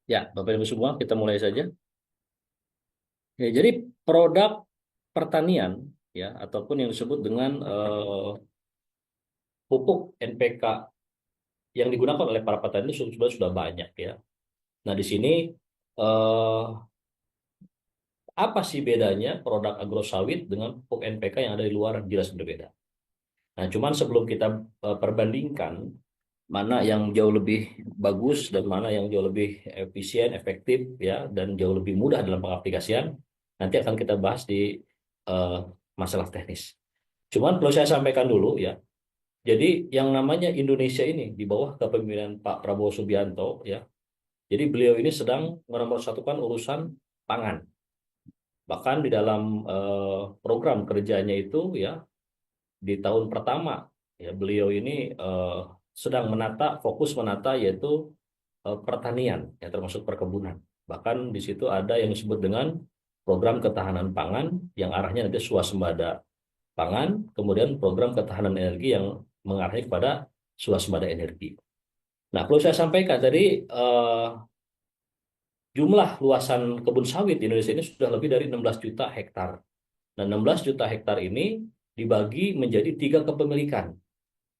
Ya, Bapak Ibu semua, kita mulai saja. Ya, jadi produk pertanian ya ataupun yang disebut dengan pupuk NPK yang digunakan oleh para petani itu sudah banyak ya. Nah, di sini eh, apa sih bedanya produk agrosawit dengan pupuk NPK yang ada di luar? Jelas berbeda. Nah, cuman sebelum kita perbandingkan mana yang jauh lebih bagus dan mana yang jauh lebih efisien, efektif ya dan jauh lebih mudah dalam pengaplikasian, nanti akan kita bahas di eh, masalah teknis. Cuman perlu saya sampaikan dulu ya. Jadi yang namanya Indonesia ini di bawah kepemimpinan Pak Prabowo Subianto ya. Jadi beliau ini sedang menomorsatukan urusan pangan. Bahkan di dalam program kerjanya itu ya di tahun pertama ya beliau ini sedang fokus menata yaitu pertanian ya termasuk perkebunan. Bahkan di situ ada yang disebut dengan program ketahanan pangan yang arahnya nanti swasembada pangan, kemudian program ketahanan energi yang mengarahnya kepada swasembada energi. Nah, perlu saya sampaikan tadi jumlah luasan kebun sawit di Indonesia ini sudah lebih dari 16 juta hektar. Dan 16 juta hektar ini dibagi menjadi tiga kepemilikan.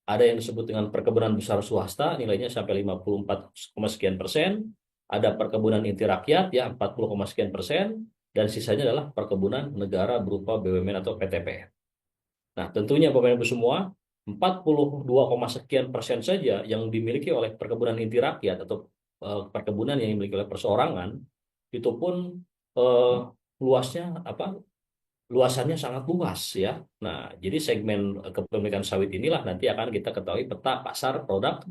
Ada yang disebut dengan perkebunan besar swasta, nilainya sampai 54, sekian persen. Ada perkebunan inti rakyat, ya 40, sekian persen. Dan sisanya adalah perkebunan negara berupa BUMN atau PTPN. Nah, tentunya Bapak Ibu semua, 42, sekian persen saja yang dimiliki oleh perkebunan inti rakyat atau perkebunan yang dimiliki oleh perseorangan, itu pun eh, luasnya apa luasannya sangat luas ya. Nah, jadi segmen kepemilikan sawit inilah nanti akan kita ketahui peta pasar produk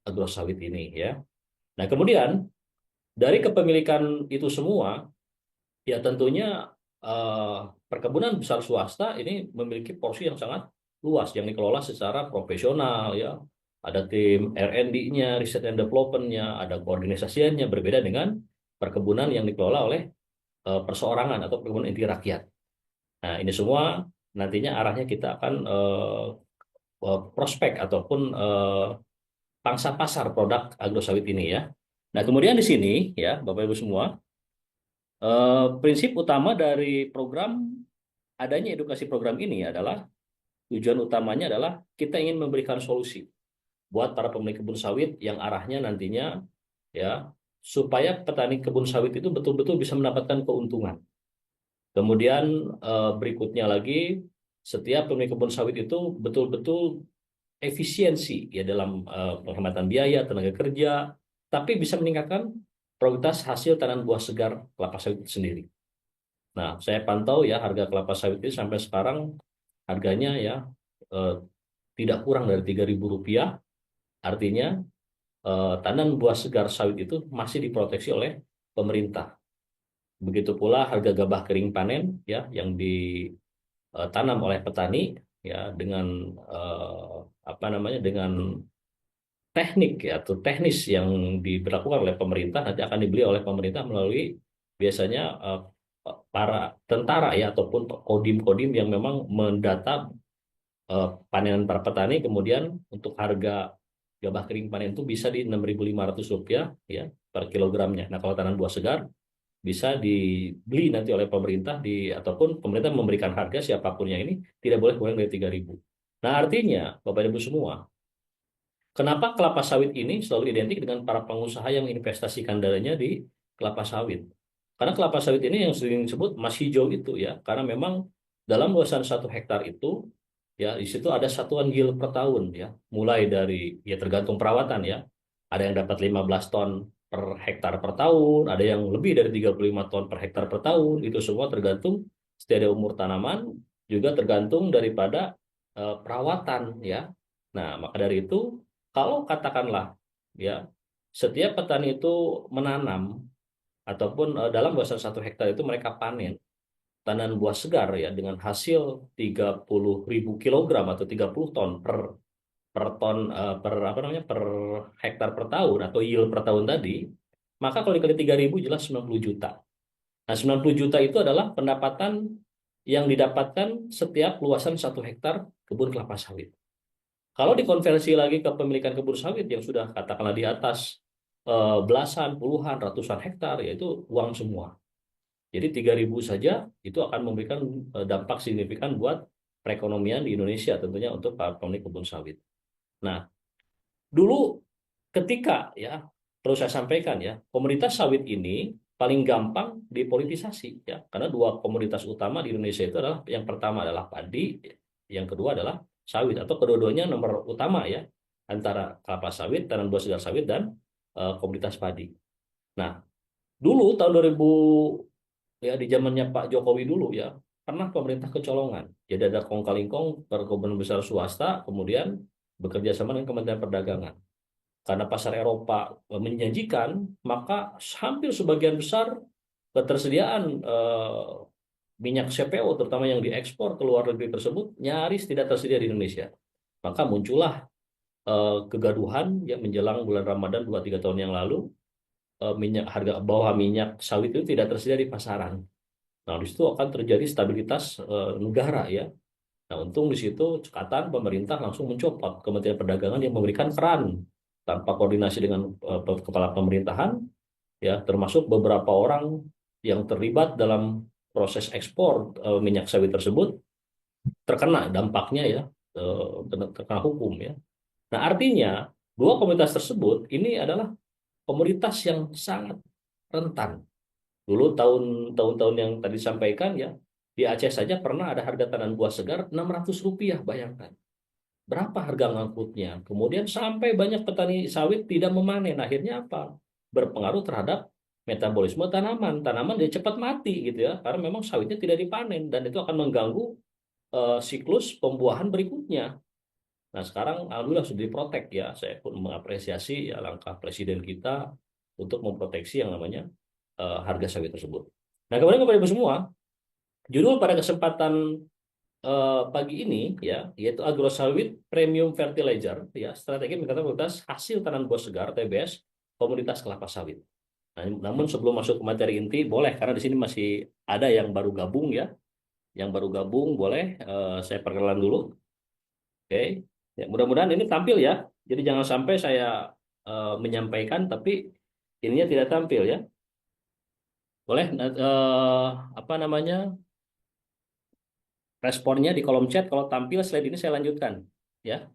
agrosawit ini ya. Nah, kemudian dari kepemilikan itu semua ya tentunya eh, perkebunan besar swasta ini memiliki porsi yang sangat luas yang dikelola secara profesional ya. Ada tim R&D-nya, Research and Development-nya, ada koordinasinya berbeda dengan perkebunan yang dikelola oleh perseorangan atau perkebunan inti rakyat. Nah, ini semua nantinya arahnya kita akan prospek ataupun pangsa pasar produk agrosawit ini ya. Nah, kemudian di sini ya, Bapak Ibu semua, prinsip utama dari program adanya edukasi program ini adalah tujuan utamanya adalah kita ingin memberikan solusi buat para pemilik kebun sawit yang arahnya nantinya ya supaya petani kebun sawit itu betul-betul bisa mendapatkan keuntungan. Kemudian berikutnya lagi setiap pemilik kebun sawit itu betul-betul efisiensi ya dalam penghematan biaya, tenaga kerja, tapi bisa meningkatkan produktivitas hasil tanaman buah segar kelapa sawit itu sendiri. Nah, saya pantau ya harga kelapa sawit ini sampai sekarang harganya ya eh, tidak kurang dari Rp3.000. Artinya tanaman buah segar sawit itu masih diproteksi oleh pemerintah. Begitu pula harga gabah kering panen ya yang ditanam oleh petani ya dengan eh, apa namanya dengan teknik ya atau teknis yang diberlakukan oleh pemerintah nanti akan dibeli oleh pemerintah melalui biasanya para tentara ya ataupun kodim-kodim yang memang mendata panenan para petani kemudian untuk harga gabah kering panen itu bisa di Rp6.500 ya per kilogramnya. Nah, kalau tanaman buah segar bisa dibeli nanti oleh pemerintah ataupun pemerintah memberikan harga siapapun yang ini tidak boleh kurang dari 3.000. Nah, artinya Bapak Ibu semua, kenapa kelapa sawit ini selalu identik dengan para pengusaha yang investasikan dananya di kelapa sawit? Karena kelapa sawit ini yang sering disebut emas hijau itu ya, karena memang dalam luasan 1 hektar itu ya di situ ada satuan yield per tahun ya, mulai dari ya tergantung perawatan ya, ada yang dapat 15 ton per hektar per tahun, ada yang lebih dari 35 ton per hektar per tahun, itu semua tergantung setiap umur tanaman, juga tergantung daripada perawatan ya. Nah, maka dari itu kalau katakanlah ya setiap petani itu menanam ataupun dalam luasan 1 hektar itu mereka panen tanaman buah segar ya dengan hasil 30.000 kilogram atau 30 ton per ton per apa namanya per hektar per tahun atau yield per tahun tadi, maka kalau dikali 3.000 jelas 90 juta. Nah, 90 juta itu adalah pendapatan yang didapatkan setiap luasan 1 hektar kebun kelapa sawit. Kalau dikonversi lagi ke pemilikan kebun sawit yang sudah katakanlah di atas belasan, puluhan, ratusan hektar, yaitu uang semua. Jadi 3.000 saja itu akan memberikan dampak signifikan buat perekonomian di Indonesia tentunya untuk para pemilik kebun sawit. Nah, dulu ketika ya perlu saya sampaikan ya, komoditas sawit ini paling gampang dipolitisasi ya, karena dua komoditas utama di Indonesia itu adalah yang pertama adalah padi, yang kedua adalah sawit atau kedua-duanya nomor utama ya antara kelapa sawit, tanam buah segar sawit dan komoditas padi. Nah, dulu tahun 2000 ya di zamannya Pak Jokowi dulu ya pernah pemerintah kecolongan. Jadi ada kong kali kong perkebunan besar swasta kemudian bekerja sama dengan Kementerian Perdagangan. Karena pasar Eropa menjanjikan, maka hampir sebagian besar ketersediaan minyak CPO, terutama yang diekspor ke luar negeri tersebut, nyaris tidak tersedia di Indonesia. Maka muncullah kegaduhan yang menjelang bulan Ramadan 2-3 tahun yang lalu, harga bawah minyak sawit itu tidak tersedia di pasaran. Nah, di situ akan terjadi stabilitas negara ya. Nah, untung di situ cekatan pemerintah langsung mencopot Kementerian Perdagangan yang memberikan peran tanpa koordinasi dengan kepala pemerintahan, ya termasuk beberapa orang yang terlibat dalam proses ekspor minyak sawit tersebut terkena dampaknya ya, terkena hukum ya. Nah, artinya dua komoditas tersebut ini adalah komoditas yang sangat rentan. Dulu tahun-tahun yang tadi disampaikan ya, di Aceh saja pernah ada harga tanam buah segar Rp600, bayangkan. Berapa harga ngangkutnya? Kemudian sampai banyak petani sawit tidak memanen. Akhirnya apa? Berpengaruh terhadap metabolisme tanaman. Tanaman dia cepat mati gitu ya, karena memang sawitnya tidak dipanen dan itu akan mengganggu siklus pembuahan berikutnya. Nah, sekarang alhamdulillah sudah diprotek ya. Saya pun mengapresiasi ya langkah presiden kita untuk memproteksi yang namanya harga sawit tersebut. Nah, kemudian kepada ibu semua, judul pada kesempatan pagi ini ya, yaitu agrosawit premium fertilizer ya, strategi meningkatkan kualitas hasil tanam buah segar TBS komoditas kelapa sawit. Nah, namun sebelum masuk ke materi inti, boleh karena di sini masih ada yang baru gabung ya, yang baru gabung boleh saya perkenalan dulu. Oke, ya, mudah-mudahan ini tampil ya. Jadi jangan sampai saya menyampaikan tapi ininya tidak tampil ya. Boleh apa namanya? Responnya di kolom chat. Kalau tampil slide ini saya lanjutkan ya.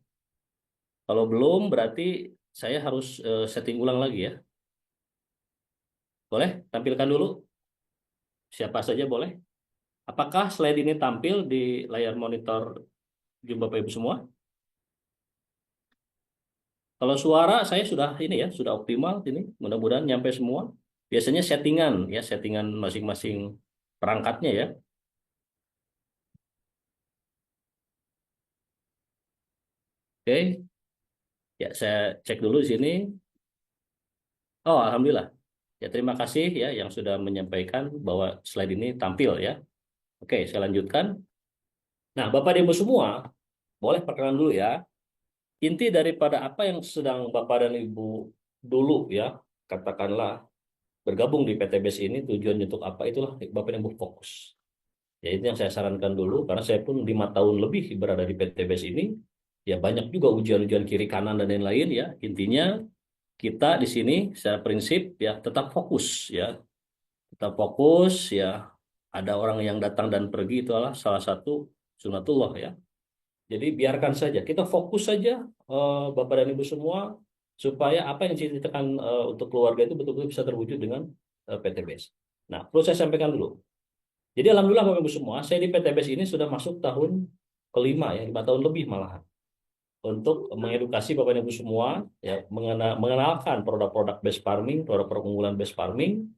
Kalau belum berarti saya harus setting ulang lagi ya. Boleh tampilkan dulu siapa saja boleh. Apakah slide ini tampil di layar monitor Bapak Ibu semua? Kalau suara saya sudah ini ya, sudah optimal ini. Mudah-mudahan nyampe semua. Biasanya settingan ya, settingan masing-masing perangkatnya ya. Oke, ya saya cek dulu di sini. Oh, alhamdulillah. Ya, terima kasih ya yang sudah menyampaikan bahwa slide ini tampil ya. Oke, saya lanjutkan. Nah, Bapak dan Ibu semua, boleh perkenalan dulu ya. Inti daripada apa yang sedang Bapak dan Ibu dulu ya, katakanlah bergabung di PTBS ini tujuannya untuk apa, itulah Bapak dan Ibu fokus. Ya, itu yang saya sarankan dulu, karena saya pun 5 tahun lebih berada di PTBS ini. Ya, banyak juga ujian-ujian kiri kanan dan lain-lain ya. Intinya kita di sini secara prinsip ya tetap fokus ya. Tetap fokus ya. Ada orang yang datang dan pergi, itu adalah salah satu sunatullah ya. Jadi biarkan saja, kita fokus saja Bapak dan Ibu semua supaya apa yang diceritakan untuk keluarga itu betul-betul bisa terwujud dengan PTBS. Nah, perlu saya sampaikan dulu. Jadi alhamdulillah Bapak Ibu semua, saya di PTBS ini sudah masuk tahun kelima ya, 5 tahun lebih malahan. Untuk mengedukasi Bapak dan Ibu semua ya mengenalkan produk-produk best farming, produk-produk unggulan best farming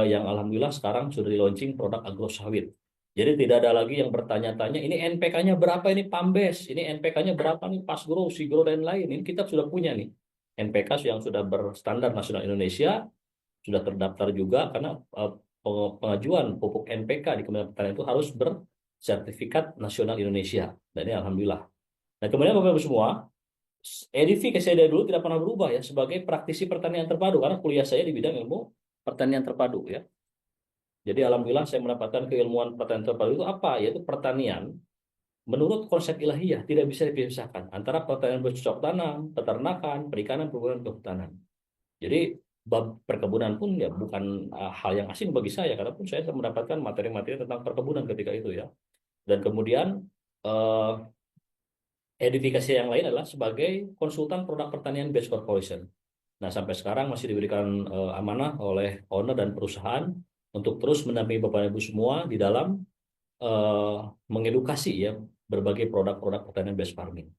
yang alhamdulillah sekarang sudah di launching produk agro sawit. Jadi tidak ada lagi yang bertanya-tanya ini NPK-nya berapa, ini Pambes, ini NPK-nya berapa nih Pasgrow, Sigro dan lain. Ini kita sudah punya nih NPK yang sudah berstandar nasional Indonesia, sudah terdaftar juga karena pengajuan pupuk NPK di Kementerian Pertanian itu harus bersertifikat nasional Indonesia. Dan ini alhamdulillah. Nah, kemudian Bapak Ibu semua, EDV saya dari dulu tidak pernah berubah ya sebagai praktisi pertanian terpadu karena kuliah saya di bidang ilmu pertanian terpadu ya. Jadi alhamdulillah saya mendapatkan keilmuan pertanian terpadu itu apa? Yaitu pertanian menurut konsep ilahiyah tidak bisa dipisahkan antara pertanian bercocok tanam, peternakan, perikanan, perkebunan, kehutanan. Jadi bab perkebunan pun ya bukan hal yang asing bagi saya, karena pun saya mendapatkan materi-materi tentang perkebunan ketika itu ya. Dan kemudian eh, edifikasi yang lain adalah sebagai konsultan produk pertanian Best Corporation. Nah, sampai sekarang masih diberikan amanah oleh owner dan perusahaan untuk terus mendampingi Bapak Ibu semua di dalam eh, mengedukasi ya berbagai produk-produk pertanian best farming.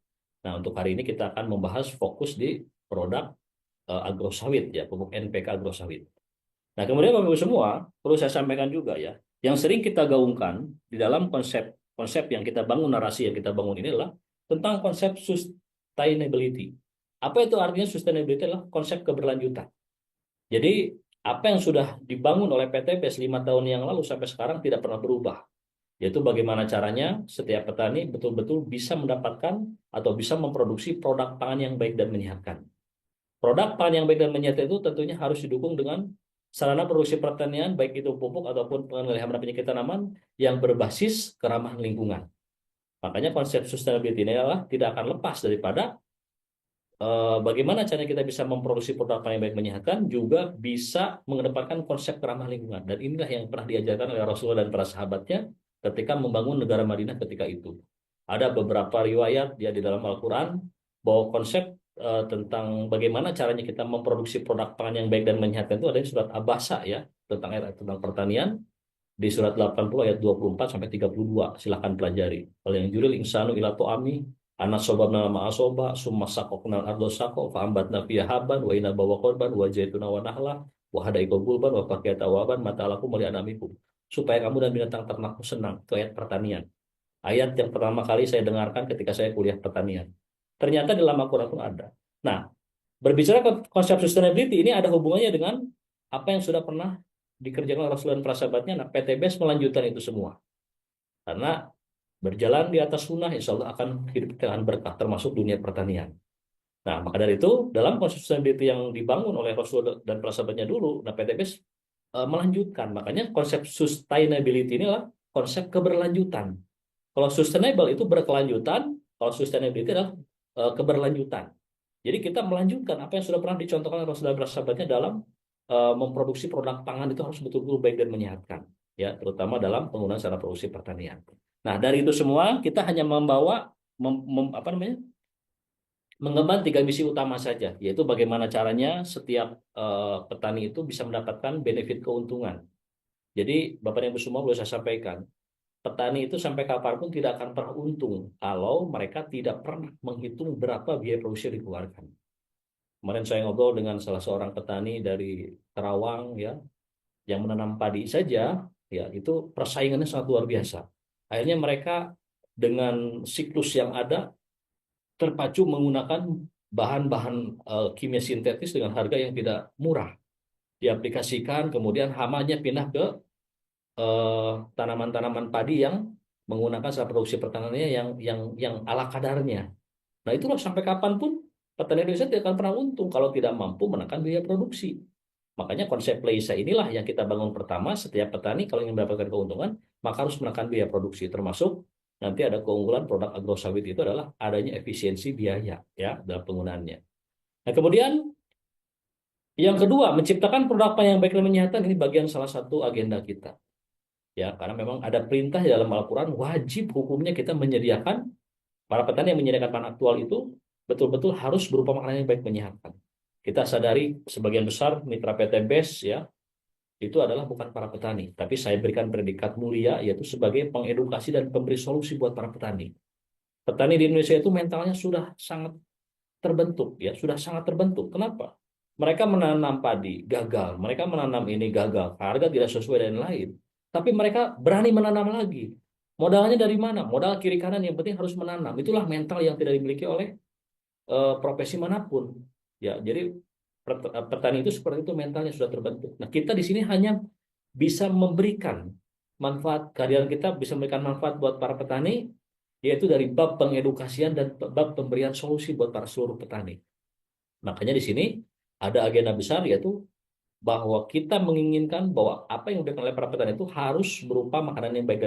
Nah, untuk hari ini kita akan membahas fokus di produk agrosawit ya, pupuk NPK agrosawit. Nah, kemudian Bapak Ibu semua, perlu saya sampaikan juga ya, yang sering kita gaungkan di dalam konsep yang kita bangun, narasi yang kita bangun ini adalah tentang konsep sustainability. Apa itu artinya sustainability? Adalah konsep keberlanjutan. Jadi, apa yang sudah dibangun oleh PTBS 5 tahun yang lalu sampai sekarang tidak pernah berubah. Yaitu bagaimana caranya setiap petani betul-betul bisa mendapatkan atau bisa memproduksi produk pangan yang baik dan menyehatkan. Produk pangan yang baik dan menyehat itu tentunya harus didukung dengan sarana produksi pertanian, baik itu pupuk ataupun pengendalian hama penyakit tanaman yang berbasis keramah lingkungan. Makanya konsep sustainability ini adalah tidak akan lepas daripada bagaimana caranya kita bisa memproduksi produk pangan yang baik menyehatkan, juga bisa mengedepankan konsep keramah lingkungan. Dan inilah yang pernah diajarkan oleh Rasulullah dan para sahabatnya ketika membangun negara Madinah ketika itu. Ada beberapa riwayat ya di dalam Al-Quran bahwa konsep tentang bagaimana caranya kita memproduksi produk pangan yang baik dan menyehatkan itu ada di surat Abasa ya, tentang ayat tentang pertanian di surat 80 ayat 24 sampai 32. Silahkan pelajari. Kalau yang juril insanu ila to'ami anak sobab nama asoba summa sakoknal ardo sako faambatna fiha haban wa ina bawa korban wa jaituna wa nahla wa hadaiko gulban wa pakiyata waban matalaku mali anamikum, supaya kamu dan binatang ternakmu senang. Itu ayat pertanian. Ayat yang pertama kali saya dengarkan ketika saya kuliah pertanian. Ternyata di dalam Al-Quran pun ada. Nah, berbicara konsep sustainability ini ada hubungannya dengan apa yang sudah pernah dikerjakan Rasulullah dan para sahabatnya. Nah, PTBS melanjutkan itu semua. Karena berjalan di atas sunnah, insya Allah akan hidup dengan berkah, termasuk dunia pertanian. Nah, maka dari itu, dalam konsep sustainability yang dibangun oleh Rasulullah dan para sahabatnya dulu, nah PTBS melanjutkan. Makanya konsep sustainability ini adalah konsep keberlanjutan. Kalau sustainable itu berkelanjutan, kalau sustainability adalah keberlanjutan. Jadi kita melanjutkan apa yang sudah pernah dicontohkan oleh Rasulullah dan sahabatnya dalam memproduksi produk pangan itu harus betul-betul baik dan menyehatkan, ya, terutama dalam penggunaan sarana produksi pertanian. Nah, dari itu semua kita hanya membawa apa namanya? Mengemban 3 misi utama saja, yaitu bagaimana caranya setiap petani itu bisa mendapatkan benefit keuntungan. Jadi, Bapak dan Ibu semua boleh saya sampaikan, petani itu sampai kapanpun tidak akan pernah untung kalau mereka tidak pernah menghitung berapa biaya produksi yang dikeluarkan. Kemarin saya ngobrol dengan salah seorang petani dari Terawang ya, yang menanam padi saja ya itu persaingannya sangat luar biasa. Akhirnya mereka dengan siklus yang ada terpacu menggunakan bahan-bahan kimia sintetis dengan harga yang tidak murah. Diaplikasikan, kemudian hamanya pindah ke tanaman-tanaman padi yang menggunakan cara produksi pertanannya yang ala kadarnya. Nah, itulah sampai kapanpun petani Indonesia tidak akan pernah untung kalau tidak mampu menekan biaya produksi. Makanya konsep Leisa inilah yang kita bangun pertama, setiap petani kalau ingin mendapatkan keuntungan, maka harus menekan biaya produksi, termasuk nanti ada keunggulan produk agrosawit itu adalah adanya efisiensi biaya ya dalam penggunaannya. Nah, kemudian yang kedua, menciptakan produk yang baik dan menyehatkan ini bagian salah satu agenda kita. Ya, karena memang ada perintah di dalam Al-Quran, wajib hukumnya kita menyediakan para petani yang menyediakan panen aktual itu betul-betul harus berupa makanan yang baik menyehatkan. Kita sadari sebagian besar mitra PTBS ya itu adalah bukan para petani, tapi saya berikan predikat mulia yaitu sebagai pengedukasi dan pemberi solusi buat para petani. Petani di Indonesia itu mentalnya sudah sangat terbentuk ya, sudah sangat terbentuk. Kenapa? Mereka menanam padi gagal, mereka menanam ini gagal, harga tidak sesuai dan lain. Tapi mereka berani menanam lagi. Modalnya dari mana? Modal kiri kanan, yang penting harus menanam. Itulah mental yang tidak dimiliki oleh profesi manapun. Ya, jadi petani itu seperti itu mentalnya sudah terbentuk. Nah, kita di sini hanya bisa memberikan manfaat, kehadiran kita bisa memberikan manfaat buat para petani, yaitu dari bab pengedukasian dan bab pemberian solusi buat para seluruh petani. Makanya di sini ada agenda besar yaitu bahwa kita menginginkan bahwa apa yang diberikan oleh para petani itu harus berupa makanan yang baik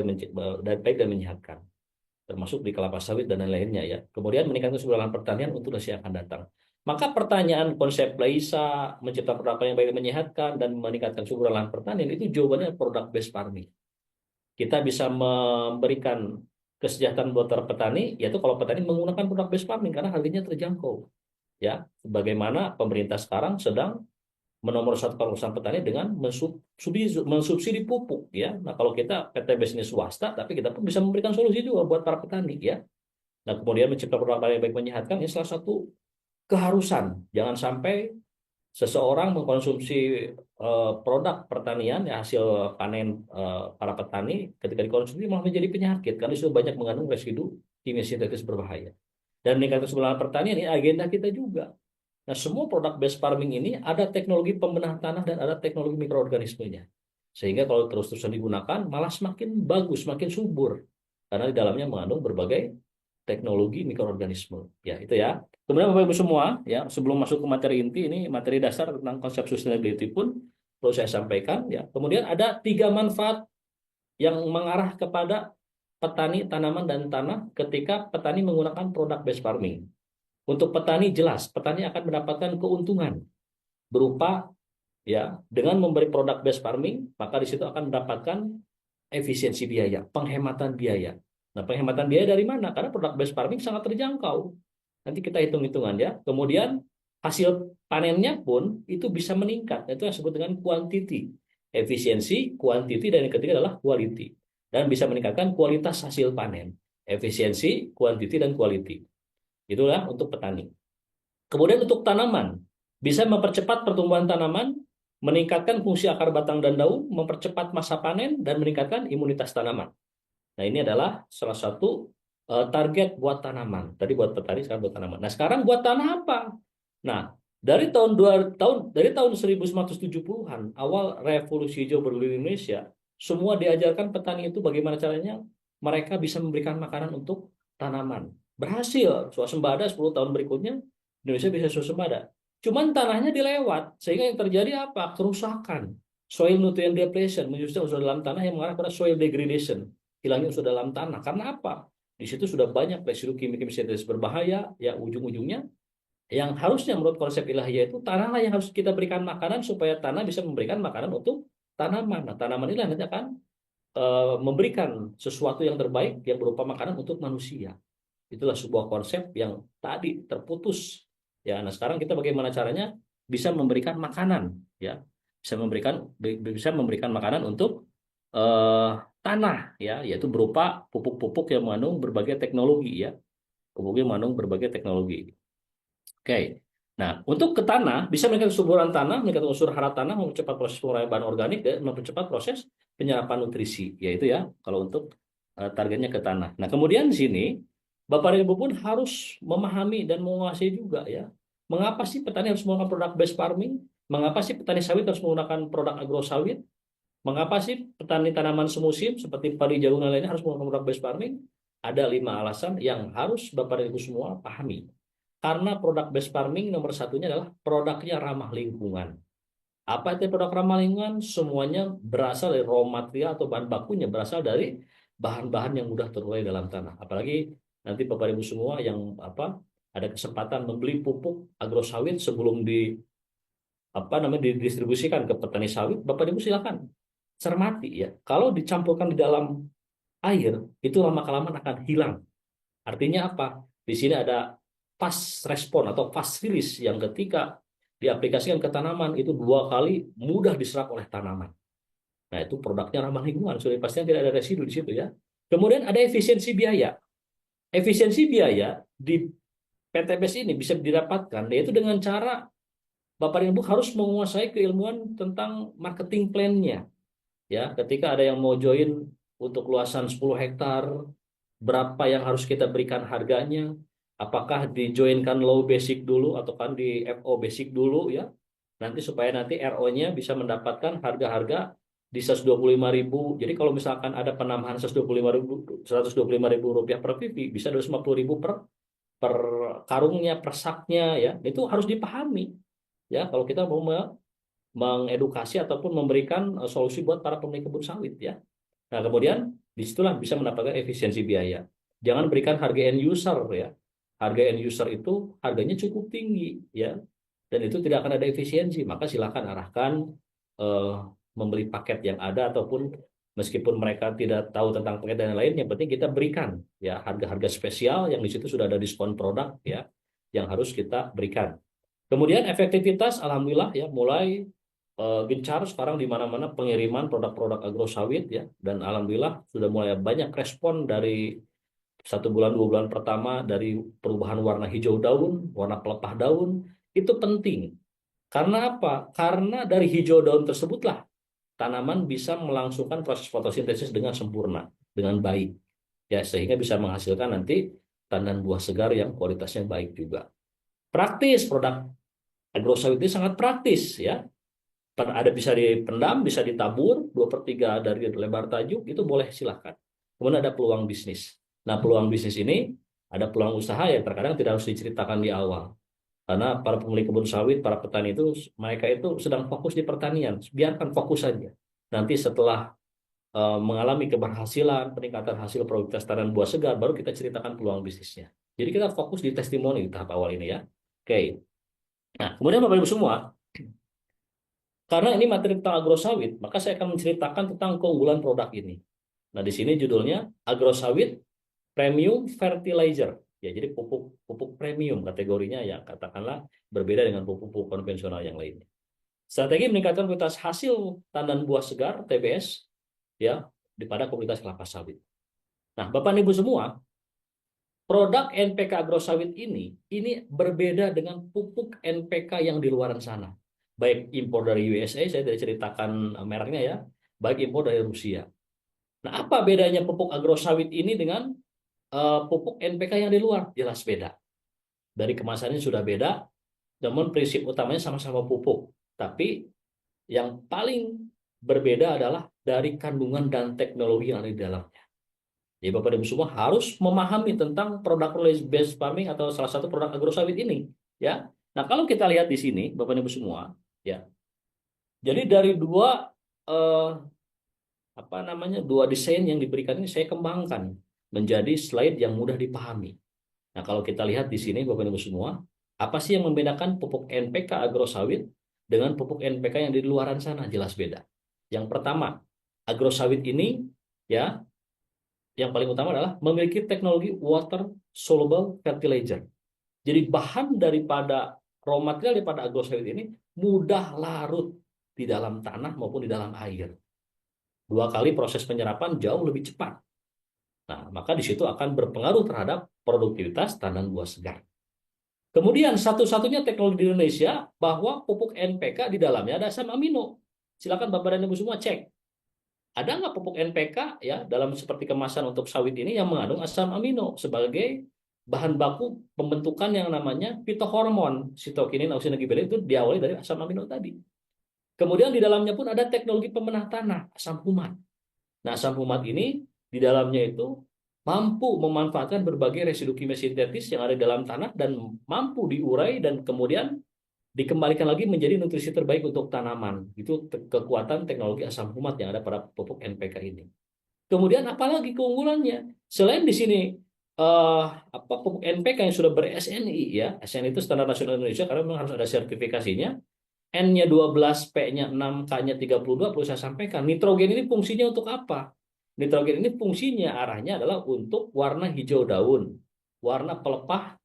dan menyehatkan, termasuk di kelapa sawit dan lain-lainnya ya. Kemudian meningkatkan kesejahteraan pertanian untuk Indonesia yang akan datang. Maka pertanyaan konsep LAISA, menciptakan produk yang baik dan menyehatkan, dan meningkatkan subur lahan pertanian, itu jawabannya product based farming. Kita bisa memberikan kesejahteraan buat para petani, yaitu kalau petani menggunakan produk based farming karena harganya terjangkau. Ya, sebagaimana pemerintah sekarang sedang menomorsatukan urusan petani dengan mensubsidi pupuk, ya. Nah, kalau kita PTBS ini swasta, tapi kita pun bisa memberikan solusi juga buat para petani, ya. Nah, kemudian menciptakan produk yang baik menyehatkan ini salah satu keharusan. Jangan sampai seseorang mengkonsumsi produk pertanian, ya, hasil panen para petani, ketika dikonsumsi malah menjadi penyakit karena itu banyak mengandung residu kimia sintetis berbahaya. Dan meningkatkan kesulitan pertanian ini agenda kita juga. Nah, semua produk based farming ini ada teknologi pembenahan tanah dan ada teknologi mikroorganismenya. Sehingga kalau terus-terusan digunakan malah semakin bagus, semakin subur. Karena di dalamnya mengandung berbagai teknologi mikroorganisme. Ya, itu ya. Kemudian Bapak Ibu semua, ya, sebelum masuk ke materi inti, ini materi dasar tentang konsep sustainability pun perlu saya sampaikan, ya. Kemudian ada 3 manfaat yang mengarah kepada petani tanaman dan tanah ketika petani menggunakan produk based farming. Untuk petani jelas, petani akan mendapatkan keuntungan berupa, ya, dengan memberi produk based farming, maka di situ akan mendapatkan efisiensi biaya, penghematan biaya. Nah, penghematan biaya dari mana? Karena produk based farming sangat terjangkau. Nanti kita hitung-hitungan, ya. Kemudian hasil panennya pun itu bisa meningkat. Itu yang disebut dengan quantity. Efisiensi, quantity, dan yang ketiga adalah quality. Dan bisa meningkatkan kualitas hasil panen. Efisiensi, quantity, dan quality. Itulah untuk petani. Kemudian untuk tanaman, bisa mempercepat pertumbuhan tanaman, meningkatkan fungsi akar batang dan daun, mempercepat masa panen, dan meningkatkan imunitas tanaman. Nah, ini adalah salah satu target buat tanaman. Tadi buat petani, sekarang buat tanaman. Nah, sekarang buat tanah apa? Nah, dari tahun 1970-an, awal revolusi hijau bergulir di Indonesia, semua diajarkan petani itu bagaimana caranya mereka bisa memberikan makanan untuk tanaman. Berhasil, swasembada 10 tahun berikutnya Indonesia bisa swasembada. Cuman tanahnya dilewat, sehingga yang terjadi apa? Kerusakan. Soil nutrient depletion, menyusutnya unsur dalam tanah yang mengarah pada soil degradation, hilangnya unsur dalam tanah. Karena apa? Di situ sudah banyak residu kimia-kimia sintetis berbahaya, yang ujung-ujungnya yang harusnya menurut konsep ilahiyah itu tanahlah yang harus kita berikan makanan supaya tanah bisa memberikan makanan untuk tanaman. Nah, tanaman inilah nanti akan memberikan sesuatu yang terbaik yang berupa makanan untuk manusia. Itulah sebuah konsep yang tadi terputus. Ya, nah sekarang kita bagaimana caranya bisa memberikan makanan, ya, bisa memberikan makanan untuk tanah, ya, yaitu berupa pupuk-pupuk yang mengandung berbagai teknologi, ya, pupuk yang mengandung berbagai teknologi. Oke. Nah, untuk ke tanah bisa meningkatkan kesuburan tanah, meningkatkan unsur hara tanah, mempercepat proses penguraian bahan organik, dan mempercepat proses penyerapan nutrisi, yaitu, ya, kalau untuk targetnya ke tanah. Nah, kemudian di sini Bapak dan Ibu pun harus memahami dan menguasai juga, ya. Mengapa sih petani harus menggunakan produk based farming? Mengapa sih petani sawit harus menggunakan produk agro sawit? Mengapa sih petani tanaman semusim seperti padi, jagung, dan lainnya harus menggunakan produk based farming? Ada 5 alasan yang harus Bapak dan Ibu semua pahami. Karena produk based farming nomor satunya adalah produknya ramah lingkungan. Apa itu produk ramah lingkungan? Semuanya berasal dari raw material atau bahan bakunya berasal dari bahan-bahan yang mudah terurai dalam tanah. Apalagi nanti Bapak Ibu semua yang ada kesempatan membeli pupuk agrosawit sebelum didistribusikan ke petani sawit, Bapak Ibu silakan cermati, ya. Kalau dicampurkan di dalam air, itu lama-kelamaan akan hilang. Artinya apa? Di sini ada fast respon atau fast release yang ketika diaplikasikan ke tanaman itu 2 kali mudah diserap oleh tanaman. Nah, itu produknya ramah lingkungan. Sudah pastinya tidak ada residu di situ, ya. Kemudian ada efisiensi biaya. Efisiensi biaya di PTBS ini bisa didapatkan yaitu dengan cara Bapak dan Ibu harus menguasai keilmuan tentang marketing plan-nya. Ya, ketika ada yang mau join untuk luasan 10 hektar, berapa yang harus kita berikan harganya, apakah dijoinkan low basic dulu atau kan di FO basic dulu, ya, nanti supaya nanti RO-nya bisa mendapatkan harga-harga di 125.000. Jadi kalau misalkan ada penambahan 125.000 rupiah per pipi, bisa 250.000 per karungnya, per saknya, ya, itu harus dipahami, ya, kalau kita mau mengedukasi ataupun memberikan solusi buat para pemilik kebun sawit, ya. Nah, kemudian disitulah bisa mendapatkan efisiensi biaya. Jangan berikan harga end user, ya. harga end user itu harganya cukup tinggi ya, dan itu tidak akan ada efisiensi, maka silakan arahkan eh, membeli paket yang ada, ataupun meskipun mereka tidak tahu tentang paket dan lain, yang penting kita berikan ya harga-harga spesial yang di situ sudah ada diskon produk ya, yang harus kita berikan. Kemudian efektivitas, alhamdulillah ya mulai gencar sekarang di mana-mana pengiriman produk-produk agro sawit ya, dan alhamdulillah sudah mulai banyak respon dari 1 bulan 2 bulan pertama, dari perubahan warna hijau daun, warna pelepah daun. Itu penting karena apa? Karena dari hijau daun tersebutlah tanaman bisa melangsungkan proses fotosintesis dengan sempurna, dengan baik ya, sehingga bisa menghasilkan nanti tandan buah segar yang kualitasnya baik juga. Praktis, produk agro sawit ini sangat praktis ya. Ada bisa dipendam, bisa ditabur 2/3 dari lebar tajuk, itu boleh silahkan. Kemudian ada peluang bisnis. Nah, peluang bisnis ini ada peluang usaha yang terkadang tidak harus diceritakan di awal. Karena para pemilik kebun sawit, para petani itu, mereka itu sedang fokus di pertanian. Biarkan fokus saja. Nanti setelah mengalami keberhasilan, peningkatan hasil produktivitas tanaman buah segar, baru kita ceritakan peluang bisnisnya. Jadi kita fokus di testimoni di tahap awal ini ya. Oke. Nah, kemudian Bapak Ibu semua, karena ini materi tentang agro sawit, maka saya akan menceritakan tentang keunggulan produk ini. Nah, di sini judulnya Agro Sawit Premium Fertilizer. Ya, jadi pupuk premium kategorinya ya, katakanlah berbeda dengan pupuk konvensional yang lainnya. Strategi meningkatkan kualitas hasil tandan buah segar TBS ya pada komunitas kelapa sawit. Nah, Bapak Ibu semua, produk NPK Agro Sawit ini berbeda dengan pupuk NPK yang di luaran sana. Baik impor dari USA, saya tidak ceritakan mereknya ya, baik impor dari Rusia. Nah, apa bedanya pupuk agro sawit ini dengan pupuk NPK yang di luar? Jelas beda. Dari kemasannya sudah beda, namun prinsip utamanya sama-sama pupuk. Tapi yang paling berbeda adalah dari kandungan dan teknologi yang ada di dalamnya. Jadi Bapak Ibu semua harus memahami tentang produk based farming atau salah satu produk agro sawit ini, ya. Nah, kalau kita lihat di sini Bapak Ibu semua, ya. Jadi dari eh, dua desain yang diberikan ini saya kembangkan menjadi slide yang mudah dipahami. Nah, kalau kita lihat di sini Bapak Ibu semua, apa sih yang membedakan pupuk NPK agro sawit dengan pupuk NPK yang di luaran sana? Jelas beda. Yang pertama, agro sawit ini ya, yang paling utama adalah memiliki teknologi water soluble fertilizer. Jadi bahan daripada raw material daripada agro sawit ini mudah larut di dalam tanah maupun di dalam air. 2 kali proses penyerapan jauh lebih cepat. Nah, maka di situ akan berpengaruh terhadap produktivitas tandan buah segar. Kemudian satu-satunya teknologi di Indonesia bahwa pupuk NPK di dalamnya ada asam amino. Silakan Bapak dan Ibu semua cek. Ada nggak pupuk NPK ya dalam seperti kemasan untuk sawit ini yang mengandung asam amino sebagai bahan baku pembentukan yang namanya fitohormon sitokinin, auxinogen itu diawali dari asam amino tadi. Kemudian di dalamnya pun ada teknologi pemenah tanah, asam humat. Nah, asam humat ini di dalamnya itu mampu memanfaatkan berbagai residu kimia sintetis yang ada di dalam tanah dan mampu diurai dan kemudian dikembalikan lagi menjadi nutrisi terbaik untuk tanaman. Itu kekuatan teknologi asam humat yang ada pada pupuk NPK ini. Kemudian apalagi keunggulannya? Selain di sini pupuk NPK yang sudah ber-SNI ya, SNI itu Standar Nasional Indonesia karena memang harus ada sertifikasinya. N-nya 12, P-nya 6, K-nya 32, perlu saya sampaikan. Nitrogen ini fungsinya untuk apa? Nitrogen ini fungsinya arahnya adalah untuk warna hijau daun, warna pelepah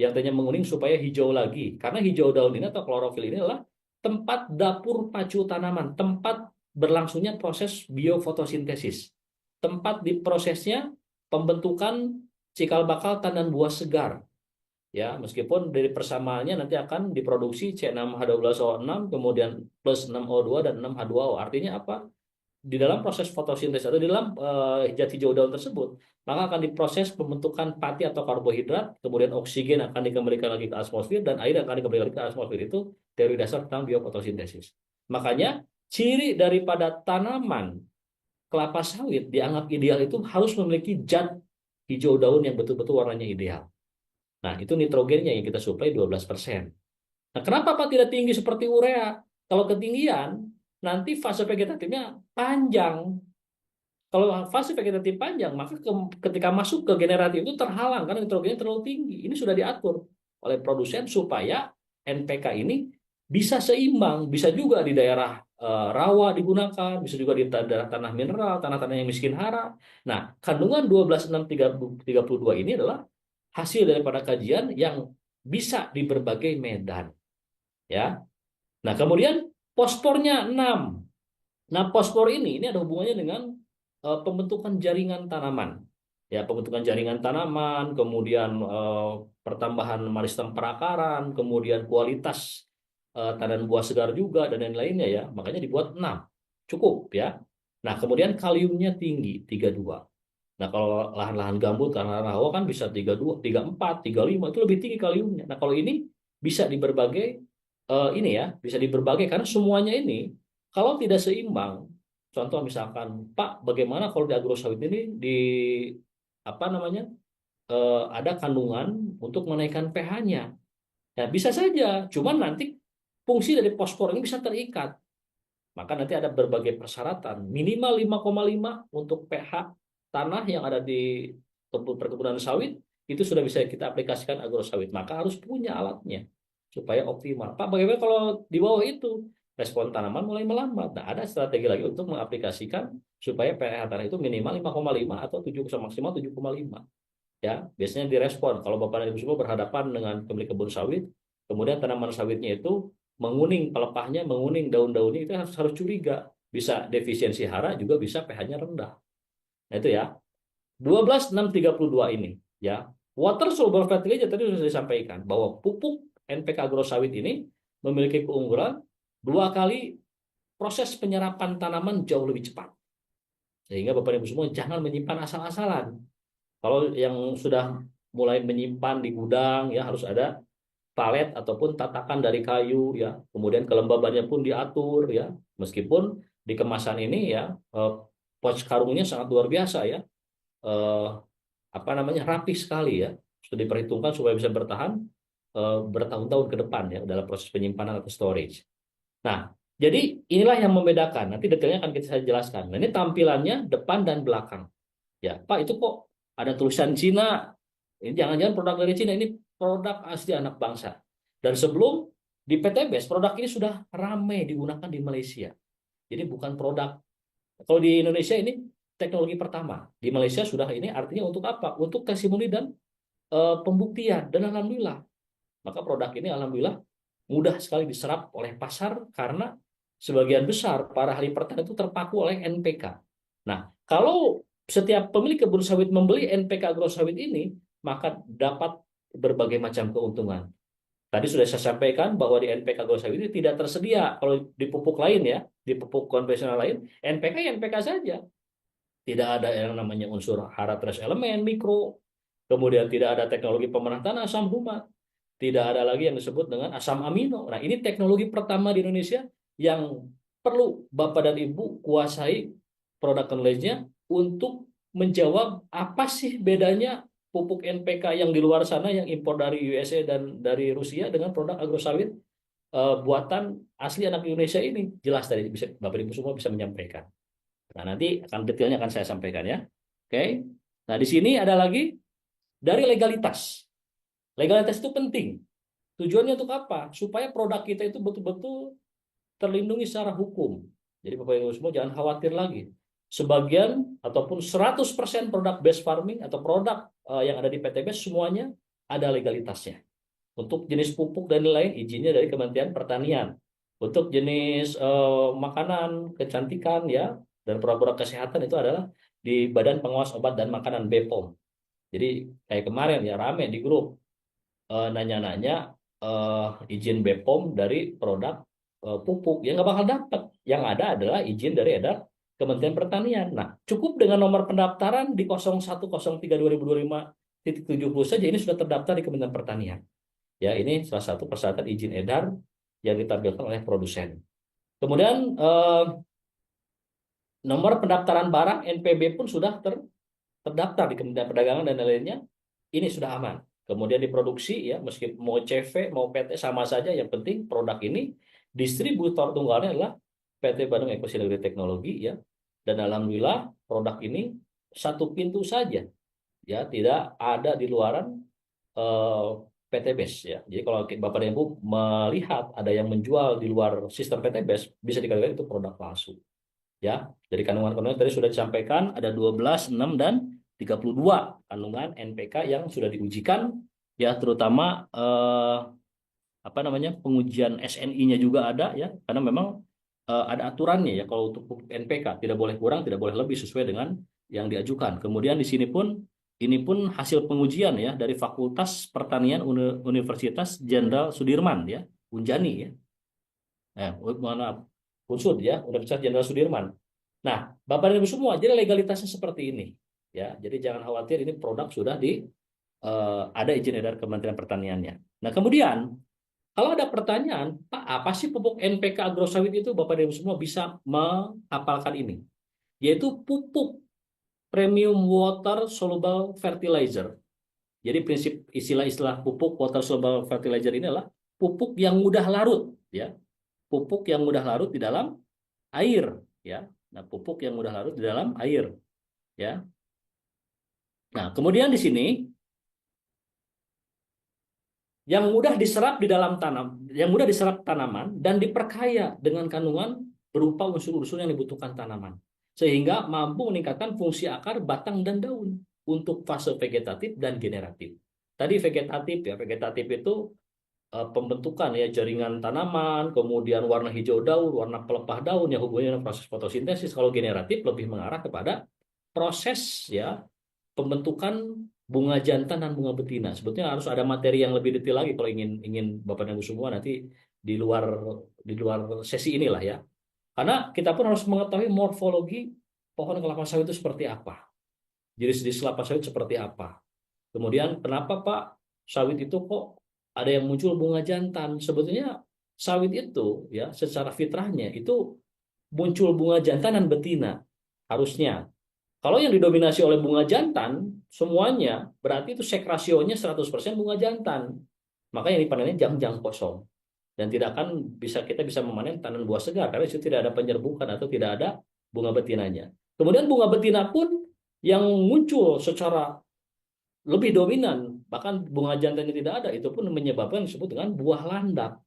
yang tadinya menguning supaya hijau lagi. Karena hijau daun ini atau klorofil ini adalah tempat dapur pacu tanaman, tempat berlangsungnya proses biofotosintesis, tempat diprosesnya pembentukan cikal bakal tandan buah segar. Ya, meskipun dari persamaannya nanti akan diproduksi C6H12O6 kemudian plus 6O2 dan 6H2O. Artinya apa? Di dalam proses fotosintesis atau di dalam zat hijau daun tersebut, maka akan diproses pembentukan pati atau karbohidrat, kemudian oksigen akan dikembalikan lagi ke atmosfer dan air akan dikembalikan lagi ke atmosfer. Itu teori dasar tentang biofotosintesis. Makanya ciri daripada tanaman kelapa sawit dianggap ideal itu harus memiliki zat hijau daun yang betul-betul warnanya ideal. Nah, itu nitrogennya yang kita suplai 12%. Nah, kenapa Pak tidak tinggi seperti urea? Kalau ketinggian, nanti fase vegetatifnya panjang. Kalau fase vegetatif panjang, maka ketika masuk ke generatif itu terhalang karena nitrogennya terlalu tinggi. Ini sudah diatur oleh produsen supaya NPK ini bisa seimbang, bisa juga di daerah rawa digunakan, bisa juga di daerah tanah mineral, tanah-tanah yang miskin hara. Nah, kandungan 12,6,32 ini adalah hasil daripada kajian yang bisa di berbagai medan, ya. Nah, kemudian fosfornya 6. Nah, fosfor ini ada hubungannya dengan pembentukan jaringan tanaman. Ya, pembentukan jaringan tanaman, kemudian pertambahan meristem perakaran, kemudian kualitas tanaman buah segar juga dan lain-lainnya ya. Makanya dibuat 6. Cukup ya. Nah, kemudian kaliumnya tinggi 32. Nah, kalau lahan-lahan gambut, lahan rawa kan bisa 32, 34, 35 itu lebih tinggi kaliumnya. Nah, kalau ini bisa di berbagai ini ya, bisa di berbagai karena semuanya ini kalau tidak seimbang, contoh misalkan, Pak, bagaimana kalau di agrosawit ini di apa namanya ada kandungan untuk menaikkan pH-nya? Ya bisa saja, cuman nanti fungsi dari fosfor ini bisa terikat. Maka nanti ada berbagai persyaratan, minimal 5,5 untuk pH tanah yang ada di perkebunan sawit itu sudah bisa kita aplikasikan agrosawit. Maka harus punya alatnya supaya optimal. Pak, bagaimana kalau di bawah itu respon tanaman mulai melambat? Nah, ada strategi lagi untuk mengaplikasikan supaya pH tanah itu minimal 5,5 atau 7 maksimal 7,5. Ya, biasanya direspon kalau Bapak dan Ibu semua berhadapan dengan pemilik kebun sawit, kemudian tanaman sawitnya itu menguning, pelepahnya menguning, daun-daunnya itu harus curiga, bisa defisiensi hara juga bisa pH-nya rendah. Nah, itu ya. 12,6,32 ini ya. Water soluble fertilizer tadi sudah disampaikan bahwa pupuk NPK agrosawit ini memiliki keunggulan 2 kali proses penyerapan tanaman jauh lebih cepat. Sehingga Bapak Ibu semua jangan menyimpan asal-asalan. Kalau yang sudah mulai menyimpan di gudang ya harus ada palet ataupun tatakan dari kayu ya. Kemudian kelembabannya pun diatur ya. Meskipun di kemasan ini ya pouch karungnya sangat luar biasa ya. Eh, apa namanya rapi sekali ya. Sudah diperhitungkan supaya bisa bertahan bertahun-tahun ke depan ya dalam proses penyimpanan atau storage. Nah, jadi inilah yang membedakan. Nanti detailnya akan kita jelaskan. Nah, ini tampilannya depan dan belakang. Ya, Pak, itu kok ada tulisan Cina? Ini jangan-jangan produk dari Cina, ini produk asli anak bangsa. Dan sebelum di PTBS, produk ini sudah ramai digunakan di Malaysia. Jadi bukan produk, kalau di Indonesia ini teknologi pertama. Di Malaysia sudah ini artinya untuk apa? Untuk testimoni dan pembuktian. Dan alhamdulillah, maka produk ini alhamdulillah mudah sekali diserap oleh pasar karena sebagian besar para ahli pertanian itu terpaku oleh NPK. Nah, kalau setiap pemilik kebun sawit membeli NPK agrosawit ini, maka dapat berbagai macam keuntungan. Tadi sudah saya sampaikan bahwa di NPK agrosawit ini tidak tersedia kalau di pupuk lain ya, di pupuk konvensional lain, NPK ya NPK saja. Tidak ada yang namanya unsur hara trace elemen mikro, kemudian tidak ada teknologi pemeran tanah asam humat, tidak ada lagi yang disebut dengan asam amino. Nah, ini teknologi pertama di Indonesia yang perlu Bapak dan Ibu kuasai produk knowledge-nya untuk menjawab apa sih bedanya pupuk NPK yang di luar sana yang impor dari USA dan dari Rusia dengan produk agrosawit buatan asli anak Indonesia ini. Jelas tadi bisa Bapak Ibu semua bisa menyampaikan. Nah, nanti akan detailnya akan saya sampaikan ya. Oke. Nah, di sini ada lagi dari legalitas. Legalitas itu penting. Tujuannya untuk apa? Supaya produk kita itu betul-betul terlindungi secara hukum. Jadi Bapak Ibu semua jangan khawatir lagi. Sebagian ataupun 100% produk base farming atau produk yang ada di PTBS semuanya ada legalitasnya. Untuk jenis pupuk dan lain izinnya dari Kementerian Pertanian. Untuk jenis makanan, kecantikan ya dan produk-produk kesehatan itu adalah di Badan Pengawas Obat dan Makanan BPOM. Jadi kayak kemarin ya rame di grup nanya-nanya izin BPOM dari produk pupuk ya nggak bakal dapat. Yang ada adalah izin dari edar Kementerian Pertanian. Nah, cukup dengan nomor pendaftaran di 0103/2025.70 saja ini sudah terdaftar di Kementerian Pertanian. Ya, ini salah satu persyaratan izin edar yang ditampilkan oleh produsen. Kemudian nomor pendaftaran barang NPB pun sudah terdaftar di Kementerian Perdagangan dan lainnya. Ini sudah aman. Kemudian diproduksi ya, meskipun mau CV mau PT sama saja, yang penting produk ini distributor tunggalnya adalah PT Bandung Eko Sinergi Teknologi ya. Dan alhamdulillah produk ini satu pintu saja, ya, tidak ada di luaran eh, PTBES, ya. Jadi kalau Bapak dan Ibu melihat ada yang menjual di luar sistem PTBES, bisa dikatakan itu produk palsu, ya. Dari kandungan-kandungan tadi sudah disampaikan ada 12, 6 dan 32 kandungan NPK yang sudah diujikan, ya, terutama apa namanya, pengujian SNI-nya juga ada, ya, karena memang ada aturannya, ya, kalau untuk pupuk NPK tidak boleh kurang, tidak boleh lebih, sesuai dengan yang diajukan. Kemudian di sini pun ini pun hasil pengujian, ya, dari Fakultas Pertanian Universitas Jenderal Sudirman, ya, Unjani, ya. Mohon maaf, Unsud, ya, Universitas Jenderal Sudirman. Nah, Bapak dan Ibu semua, jadi legalitasnya seperti ini, ya. Jadi jangan khawatir, ini produk sudah ada izin edar Kementerian Pertaniannya. Nah, kemudian kalau ada pertanyaan, Pak, apa sih pupuk NPK agrosawit itu? Bapak dan Ibu semua bisa menghafalkan ini, yaitu pupuk premium water soluble fertilizer. Jadi prinsip istilah-istilah pupuk water soluble fertilizer ini adalah pupuk yang mudah larut, ya. Pupuk yang mudah larut di dalam air, ya. Nah, pupuk yang mudah larut di dalam air, ya. Nah, kemudian di sini yang mudah diserap di dalam tanam, yang mudah diserap tanaman dan diperkaya dengan kandungan berupa unsur-unsur yang dibutuhkan tanaman, sehingga mampu meningkatkan fungsi akar, batang, dan daun untuk fase vegetatif dan generatif. Tadi vegetatif, ya, vegetatif itu pembentukan, ya, jaringan tanaman, kemudian warna hijau daun, warna pelepah daun yang hubungannya dengan proses fotosintesis. Kalau generatif lebih mengarah kepada proses, ya, pembentukan bunga jantan dan bunga betina. Sebetulnya harus ada materi yang lebih detail lagi kalau ingin ingin Bapak dan Ibu semua nanti di luar sesi inilah, ya. Karena kita pun harus mengetahui morfologi pohon kelapa sawit itu seperti apa. Jenis-jenis kelapa sawit seperti apa. Kemudian kenapa Pak sawit itu kok ada yang muncul bunga jantan? Sebetulnya sawit itu, ya, secara fitrahnya itu muncul bunga jantan dan betina harusnya. Kalau yang didominasi oleh bunga jantan, semuanya berarti itu sekrasionya 100% bunga jantan. Maka yang dipanennya jang-jang kosong. Dan tidak akan kita bisa memanen tanaman buah segar, karena itu tidak ada penyerbukan atau tidak ada bunga betinanya. Kemudian bunga betina pun yang muncul secara lebih dominan, bahkan bunga jantannya tidak ada, itu pun menyebabkan disebut dengan buah landak.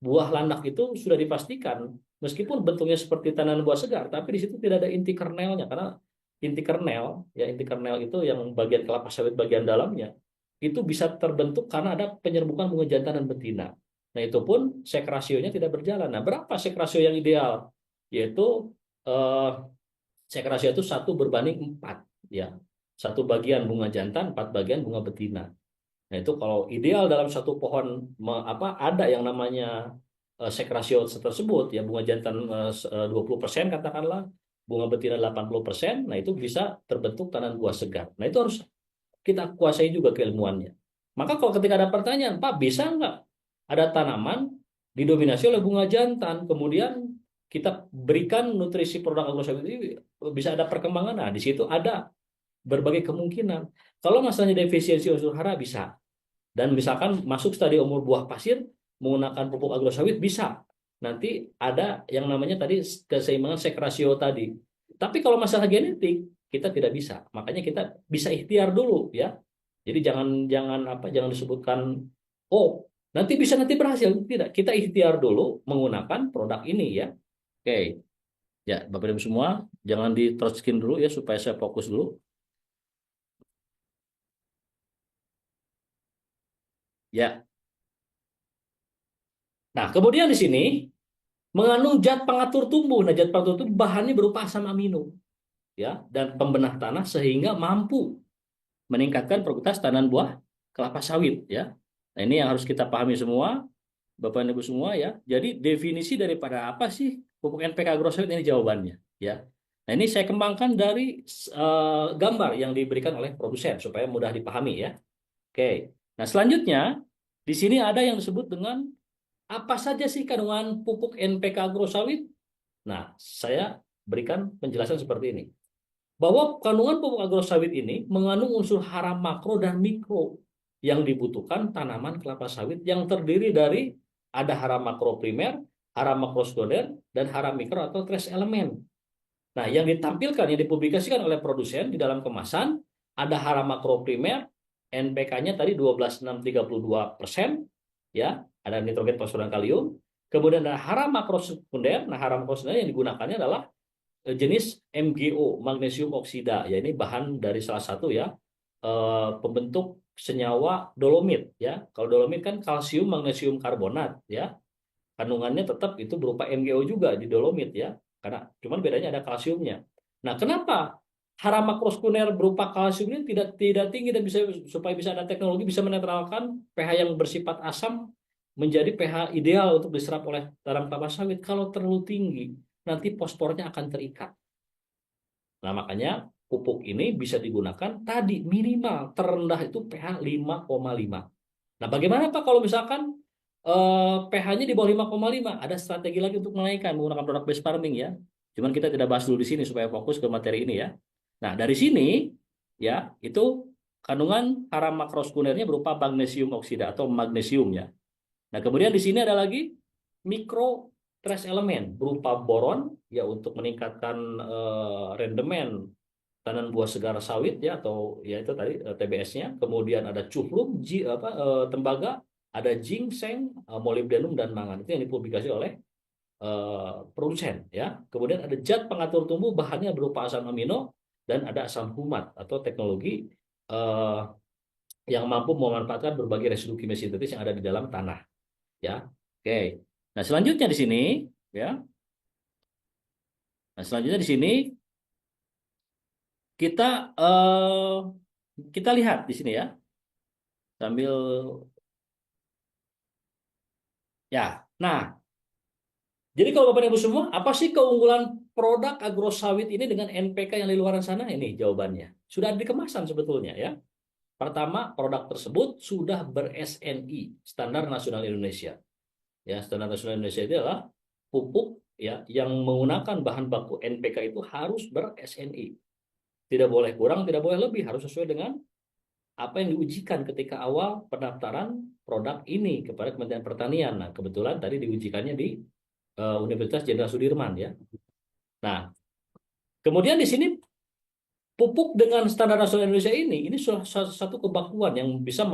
Buah landak itu sudah dipastikan, meskipun bentuknya seperti tanaman buah segar, tapi di situ tidak ada inti kernelnya, karena inti kernel, ya, inti kernel itu yang bagian kelapa sawit bagian dalamnya, itu bisa terbentuk karena ada penyerbukan bunga jantan dan betina. Nah, itu pun sekrasionya tidak berjalan. Nah, berapa sekrasio yang ideal? Yaitu eh, sekrasio itu 1:4, ya. 1 bagian bunga jantan, 4 bagian bunga betina. Nah, itu kalau ideal dalam satu pohon ada yang namanya sekrasio tersebut, ya, bunga jantan 20% katakanlah, bunga betina 80%, nah itu bisa terbentuk tanaman buah segar. Nah, itu harus kita kuasai juga keilmuannya. Maka kalau ketika ada pertanyaan, Pak, bisa nggak ada tanaman didominasi oleh bunga jantan, kemudian kita berikan nutrisi produk agrosawit ini, bisa ada perkembangan? Nah, di situ ada berbagai kemungkinan. Kalau masalahnya defisiensi unsur hara, bisa. Dan misalkan masuk stadium umur buah pasir menggunakan pupuk agrosawit, bisa. Nanti ada yang namanya tadi keseimbangan sekrasio tadi. Tapi kalau masalah genetik kita tidak bisa. Makanya kita bisa ikhtiar dulu, ya. Jadi jangan jangan jangan disebutkan, oh, nanti berhasil. Tidak, kita ikhtiar dulu menggunakan produk ini, ya. Oke. Ya, Bapak Ibu semua, jangan di-touchscreen dulu, ya, supaya saya fokus dulu. Ya. Nah, kemudian di sini mengandung zat pengatur tumbuh. Nah, zat pengatur tumbuh bahannya berupa asam amino, ya, dan pembenah tanah sehingga mampu meningkatkan produktivitas tanaman buah kelapa sawit, ya. Nah, ini yang harus kita pahami semua, Bapak dan Ibu semua, ya. Jadi definisi daripada apa sih pupuk NPK agrosawit, ini jawabannya, ya. Nah, ini saya kembangkan dari gambar yang diberikan oleh produsen supaya mudah dipahami, ya. Oke. Nah, selanjutnya di sini ada yang disebut dengan apa saja sih kandungan pupuk NPK agrosawit? Nah, saya berikan penjelasan seperti ini. Bahwa kandungan pupuk agrosawit ini mengandung unsur hara makro dan mikro yang dibutuhkan tanaman kelapa sawit, yang terdiri dari ada hara makro primer, hara makro sekunder, dan hara mikro atau trace elemen. Nah, yang ditampilkan, yang dipublikasikan oleh produsen di dalam kemasan, ada hara makro primer, NPK-nya tadi 12,632%, ya, ada nitrogen, fosfor, dan kalium. Kemudian ada hara makro sekunder. Nah, hara makro sekunder yang digunakannya adalah jenis MgO, magnesium oksida. Ya, ini bahan dari salah satu ya pembentuk senyawa dolomit. Ya, kalau dolomit kan kalsium magnesium karbonat. Ya, kandungannya tetap itu berupa MgO juga di dolomit ya, karena cuman bedanya ada kalsiumnya. Nah, kenapa hara makrosekunder berupa kalsium ini tidak tinggi dan bisa, supaya bisa ada teknologi bisa menetralkan pH yang bersifat asam menjadi pH ideal untuk diserap oleh tanam kelapa sawit. Kalau terlalu tinggi, nanti fosfornya akan terikat. Nah, makanya pupuk ini bisa digunakan tadi minimal terendah itu pH 5,5. Nah, bagaimana Pak kalau misalkan pH-nya di bawah 5,5? Ada strategi lagi untuk menaikkan menggunakan produk based farming ya. Cuman kita tidak bahas dulu di sini supaya fokus ke materi ini ya. Nah, dari sini ya, itu kandungan hara makrosekundernya berupa magnesium oksida atau magnesium ya. Nah, kemudian di sini ada lagi mikro trace elemen berupa boron ya untuk meningkatkan rendemen tanam buah segar sawit ya, atau ya itu tadi TBS-nya. Kemudian ada cufluk, tembaga, ada ginseng, molybdenum, dan mangan. Itu yang dipublikasi oleh produsen ya. Kemudian ada zat pengatur tumbuh, bahannya berupa asam amino, dan ada asam humat atau teknologi eh, yang mampu memanfaatkan berbagai residu kimia sintetis yang ada di dalam tanah ya. Oke. Nah, selanjutnya di sini ya. Nah, selanjutnya di sini kita kita lihat di sini ya, sambil ya. Nah, jadi kalau Bapak Ibu semua, apa sih keunggulan produk agrosawit ini dengan NPK yang di luar sana? Ini jawabannya. Sudah ada di kemasan sebetulnya ya. Pertama, produk tersebut sudah ber-SNI, Standar Nasional Indonesia. Ya, Standar Nasional Indonesia itu adalah pupuk ya yang menggunakan bahan baku NPK itu harus ber-SNI. Tidak boleh kurang, tidak boleh lebih, harus sesuai dengan apa yang diujikan ketika awal pendaftaran produk ini kepada Kementerian Pertanian. Nah, kebetulan tadi diujikannya di Universitas Jenderal Sudirman ya. Nah, kemudian di sini pupuk dengan standar nasional Indonesia ini salah satu kebakuan yang bisa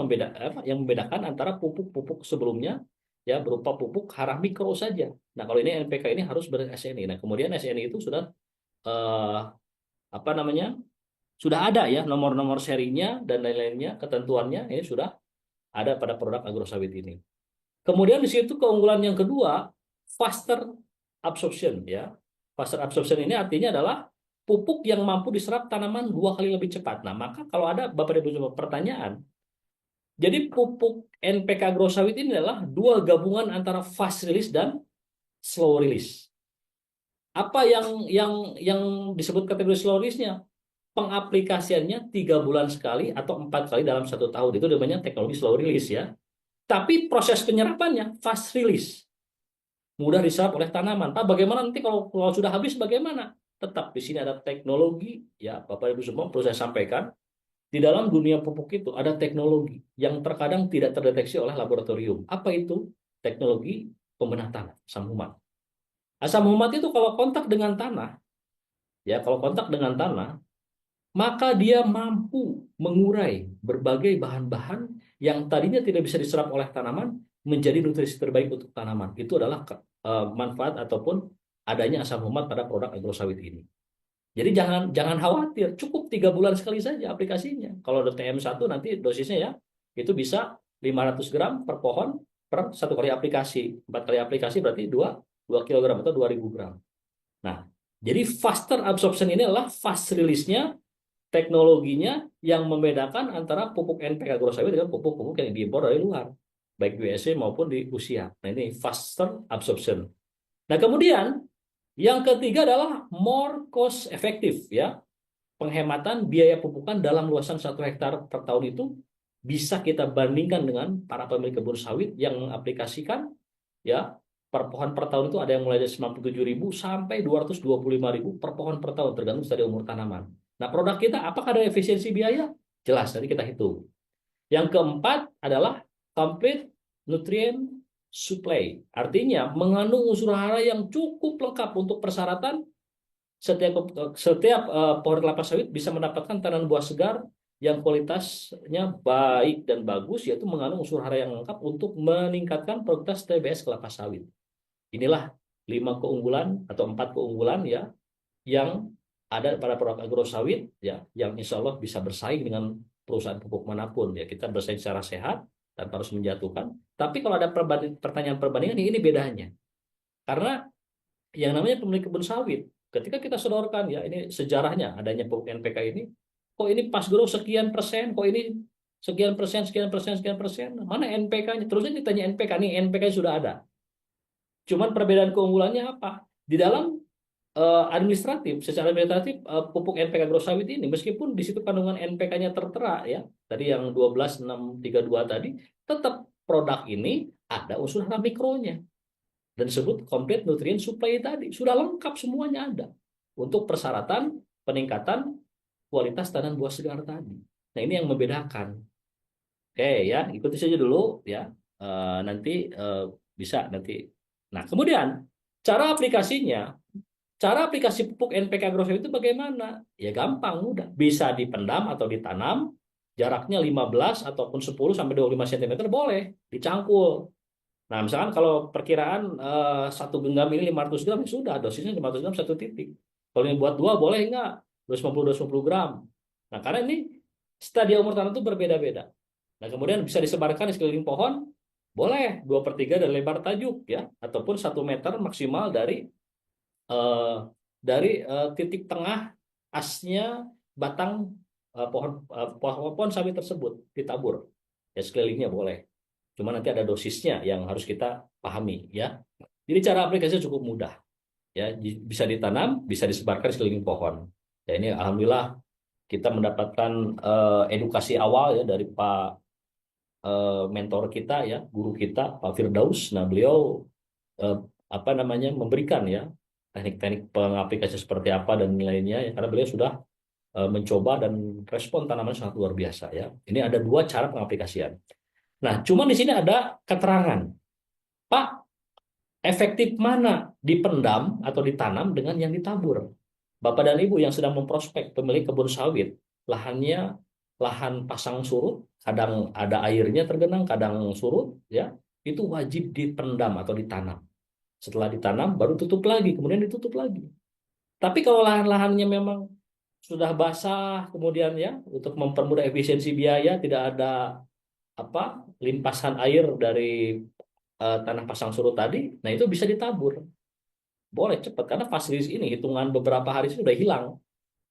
yang membedakan antara pupuk-pupuk sebelumnya ya berupa pupuk hara mikro saja. Nah, kalau ini NPK ini harus ber-SNI. Nah, kemudian SNI itu sudah eh, apa namanya? Sudah ada ya nomor-nomor serinya dan lain-lainnya, ketentuannya ini sudah ada pada produk agrosawit ini. Kemudian di situ keunggulan yang kedua, faster absorption ya. Faster absorption ini artinya adalah pupuk yang mampu diserap tanaman 2 kali lebih cepat. Nah, maka kalau ada Bapak Ibu pertanyaan, jadi pupuk NPK agrosawit ini adalah dua gabungan antara fast release dan slow release. Apa yang disebut kategori slow release-nya? Pengaplikasiannya 3 bulan sekali atau 4 kali dalam 1 tahun. Itu namanya teknologi slow release ya. Tapi proses penyerapannya fast release, mudah diserap oleh tanaman. Pak, bagaimana nanti kalau sudah habis bagaimana? Tetap di sini ada teknologi ya, Bapak Ibu semua perlu saya sampaikan. Di dalam dunia pupuk itu ada teknologi yang terkadang tidak terdeteksi oleh laboratorium. Apa itu? Teknologi pembenah tanah, asam humat. Asam humat itu kalau kontak dengan tanah, ya kalau kontak dengan tanah, maka dia mampu mengurai berbagai bahan-bahan yang tadinya tidak bisa diserap oleh tanaman menjadi nutrisi terbaik untuk tanaman. Itu adalah manfaat ataupun adanya asam humat pada produk agrosawit ini. Jadi jangan jangan khawatir, cukup 3 bulan sekali saja aplikasinya. Kalau TM1 nanti dosisnya ya, itu bisa 500 gram per pohon per 1 kali aplikasi. 4 kali aplikasi berarti 2 kilogram atau 2000 gram. Nah, jadi faster absorption ini adalah fast release-nya, teknologinya yang membedakan antara pupuk NPK agrosawit dengan pupuk-pupuk yang diimpor dari luar, baik di USA maupun di Rusia. Nah, ini faster absorption. Nah, kemudian yang ketiga adalah more cost effective ya. Penghematan biaya pupukan dalam luasan 1 hektar per tahun itu bisa kita bandingkan dengan para pemilik kebun sawit yang mengaplikasikan ya per pohon per tahun itu ada yang mulai dari 97.000 sampai 225.000 per pohon per tahun tergantung dari umur tanaman. Nah, produk kita apakah ada efisiensi biaya? Jelas, tadi kita hitung. Yang keempat adalah complete nutrient supply. Artinya mengandung unsur hara yang cukup lengkap untuk persyaratan setiap pohon kelapa sawit bisa mendapatkan tanaman buah segar yang kualitasnya baik dan bagus, yaitu mengandung unsur hara yang lengkap untuk meningkatkan produktivitas TBS kelapa sawit. Inilah 5 keunggulan atau 4 keunggulan ya yang ada pada produk agrosawit ya, yang insya Allah bisa bersaing dengan perusahaan pupuk manapun ya. Kita bersaing secara sehat tanpa harus menjatuhkan. Tapi kalau ada pertanyaan perbandingan, ini bedanya. Karena yang namanya pemilik kebun sawit, ketika kita sodorkan ya, ini sejarahnya adanya pupuk NPK ini, kok ini pas grow sekian persen, kok ini sekian persen, sekian persen, sekian persen, mana NPK-nya? Terusnya ditanya NPK, nih NPK sudah ada. Cuman perbedaan keunggulannya apa? Di dalam administratif, secara administratif pupuk NPK agrosawit ini, meskipun di situ kandungan NPK-nya tertera ya, tadi yang 12,632 tadi, tetap produk ini ada unsur hara mikronya dan disebut komplit nutrient supply tadi, sudah lengkap semuanya ada untuk persyaratan peningkatan kualitas tanaman buah segar tadi. Nah, ini yang membedakan. Oke ya, ikuti saja dulu ya. Nanti bisa nanti. Nah, kemudian cara aplikasinya, cara aplikasi pupuk NPK Agrosol itu bagaimana? Ya gampang, mudah. Bisa dipendam atau ditanam, jaraknya 15 ataupun 10 sampai 25 cm boleh dicangkul. Nah, misalkan kalau perkiraan 1 genggam ini 500 gram, ya sudah dosisnya 500 gram 1 titik. Kalau ini buat 2 boleh enggak? 250 gram. Nah, karena ini stadium umur tanam itu berbeda-beda. Nah, kemudian bisa disebarkan di sekeliling pohon, boleh 2/3 dari lebar tajuk ya, ataupun 1 meter maksimal eh, dari titik tengah asnya batang pohon sawit tersebut ditabur. Ya sekelilingnya boleh. Cuma nanti ada dosisnya yang harus kita pahami ya. Jadi cara aplikasinya cukup mudah. Ya, bisa ditanam, bisa disebarkan di sekeliling pohon. Ya ini alhamdulillah kita mendapatkan edukasi awal ya dari Pak mentor kita ya, guru kita Pak Firdaus. Nah, beliau eh, apa namanya memberikan ya teknik-teknik pengaplikasi seperti apa dan nilainya ya, karena beliau sudah mencoba dan respon tanaman sangat luar biasa ya. Ini ada 2 cara pengaplikasian. Nah, cuman di sini ada keterangan, Pak, efektif mana dipendam atau ditanam dengan yang ditabur? Bapak dan Ibu yang sedang memprospek pemilik kebun sawit, lahannya lahan pasang surut, kadang ada airnya tergenang, kadang surut, ya, itu wajib dipendam atau ditanam. Setelah ditanam, baru tutup lagi, kemudian ditutup lagi. Tapi kalau lahan-lahannya memang sudah basah, kemudian ya, untuk mempermudah efisiensi biaya, tidak ada apa limpasan air dari tanah pasang surut tadi, nah itu bisa ditabur. Boleh cepat karena fasilitas ini hitungan beberapa hari sudah hilang.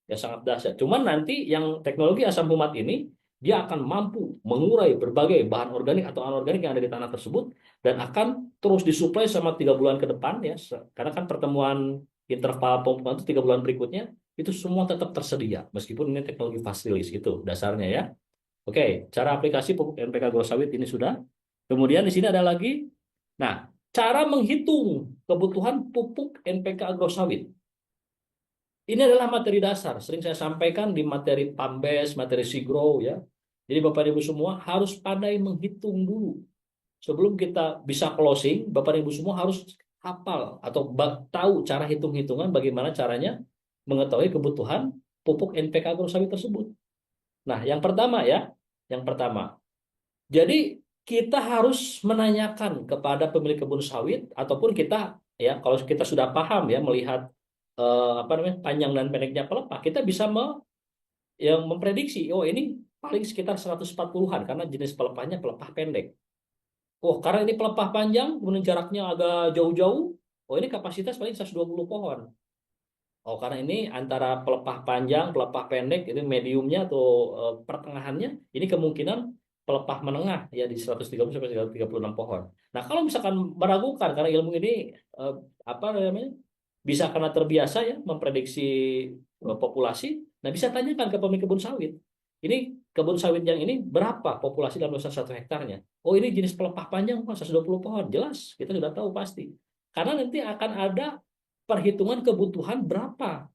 Ya sangat dahsyat. Cuman nanti yang teknologi asam humat ini dia akan mampu mengurai berbagai bahan organik atau anorganik yang ada di tanah tersebut dan akan terus disuplai selama 3 bulan ke depan ya. Karena kan pertemuan interval pemupukan itu 3 bulan berikutnya itu semua tetap tersedia meskipun ini teknologi fasilis itu dasarnya ya. Oke, cara aplikasi pupuk NPK Gro Sawit ini sudah. Kemudian di sini ada lagi. Nah, cara menghitung kebutuhan pupuk NPK Agrosawit. Ini adalah materi dasar, sering saya sampaikan di materi PAMBES, materi SIGRO ya. Jadi Bapak Ibu semua harus pandai menghitung dulu. Sebelum kita bisa closing, Bapak Ibu semua harus hafal atau tahu cara hitung-hitungan bagaimana caranya mengetahui kebutuhan pupuk NPK agrosawit tersebut. Nah, yang pertama ya, yang pertama. Jadi kita harus menanyakan kepada pemilik kebun sawit ataupun kita ya kalau kita sudah paham ya melihat apa namanya panjang dan pendeknya pelepah, kita bisa yang memprediksi, oh ini paling sekitar 140-an karena jenis pelepahnya pelepah pendek. Oh, karena ini pelepah panjang, kemudian jaraknya agak jauh-jauh, oh ini kapasitas paling 120 pohon. Oh, karena ini antara pelepah panjang, pelepah pendek, itu mediumnya atau pertengahannya, ini kemungkinan pelepah menengah ya di 130 sampai 136 pohon. Nah, kalau misalkan meragukan karena ilmu ini eh, apa namanya? Bisa karena terbiasa ya memprediksi populasi, nah bisa tanyakan ke pemilik kebun sawit. Ini kebun sawit yang ini berapa populasi dalam luasan 1 hektarnya? Oh, ini jenis pelepah panjang, Pak, 120 pohon. Jelas, kita sudah tahu pasti. Karena nanti akan ada perhitungan kebutuhan berapa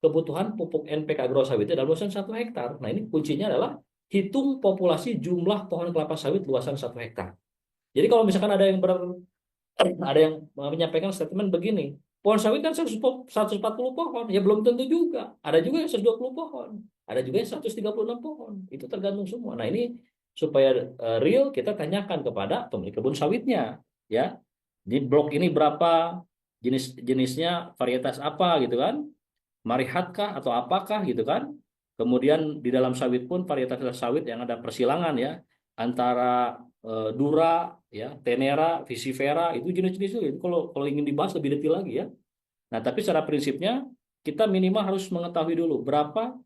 kebutuhan pupuk NPK grow sawit dalam luasan 1 hektar. Nah, ini kuncinya adalah hitung populasi jumlah pohon kelapa sawit luasan 1 hektar. Jadi kalau misalkan ada yang menyampaikan statement begini, Pohon sawit kan 140 pohon, ya belum tentu juga. Ada juga yang 120 pohon, ada juga yang 136 pohon. Itu tergantung semua. Nah ini supaya real kita tanyakan kepada pemilik kebun sawitnya, ya. Di blok ini berapa, jenisnya varietas apa gitu kan? Marihat kah atau apakah gitu kan? Kemudian di dalam sawit pun varietas sawit yang ada persilangan ya antara Dura, ya, Tenera, Visifera itu jenis-jenis itu. Kalau kalau ingin dibahas lebih detail lagi ya. Nah, tapi secara prinsipnya kita minimal harus mengetahui dulu berapa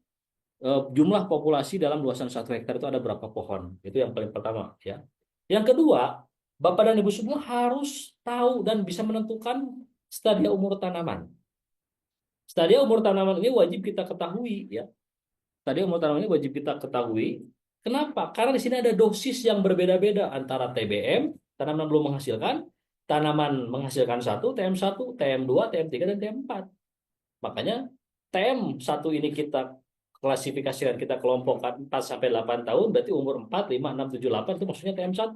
jumlah populasi dalam luasan 1 hektar itu ada berapa pohon. Itu yang paling pertama ya. Yang kedua, Bapak dan Ibu semua harus tahu dan bisa menentukan stadia umur tanaman. Stadia umur tanaman ini wajib kita ketahui ya. Stadia umur tanaman ini wajib kita ketahui. Kenapa? Karena di sini ada dosis yang berbeda-beda antara TBM, tanaman belum menghasilkan, tanaman menghasilkan 1, TM1, TM2, TM3, dan TM4. Makanya TM1 ini kita klasifikasikan, kita kelompokkan 4 sampai 8 tahun, berarti umur 4, 5, 6, 7, 8 itu maksudnya TM1.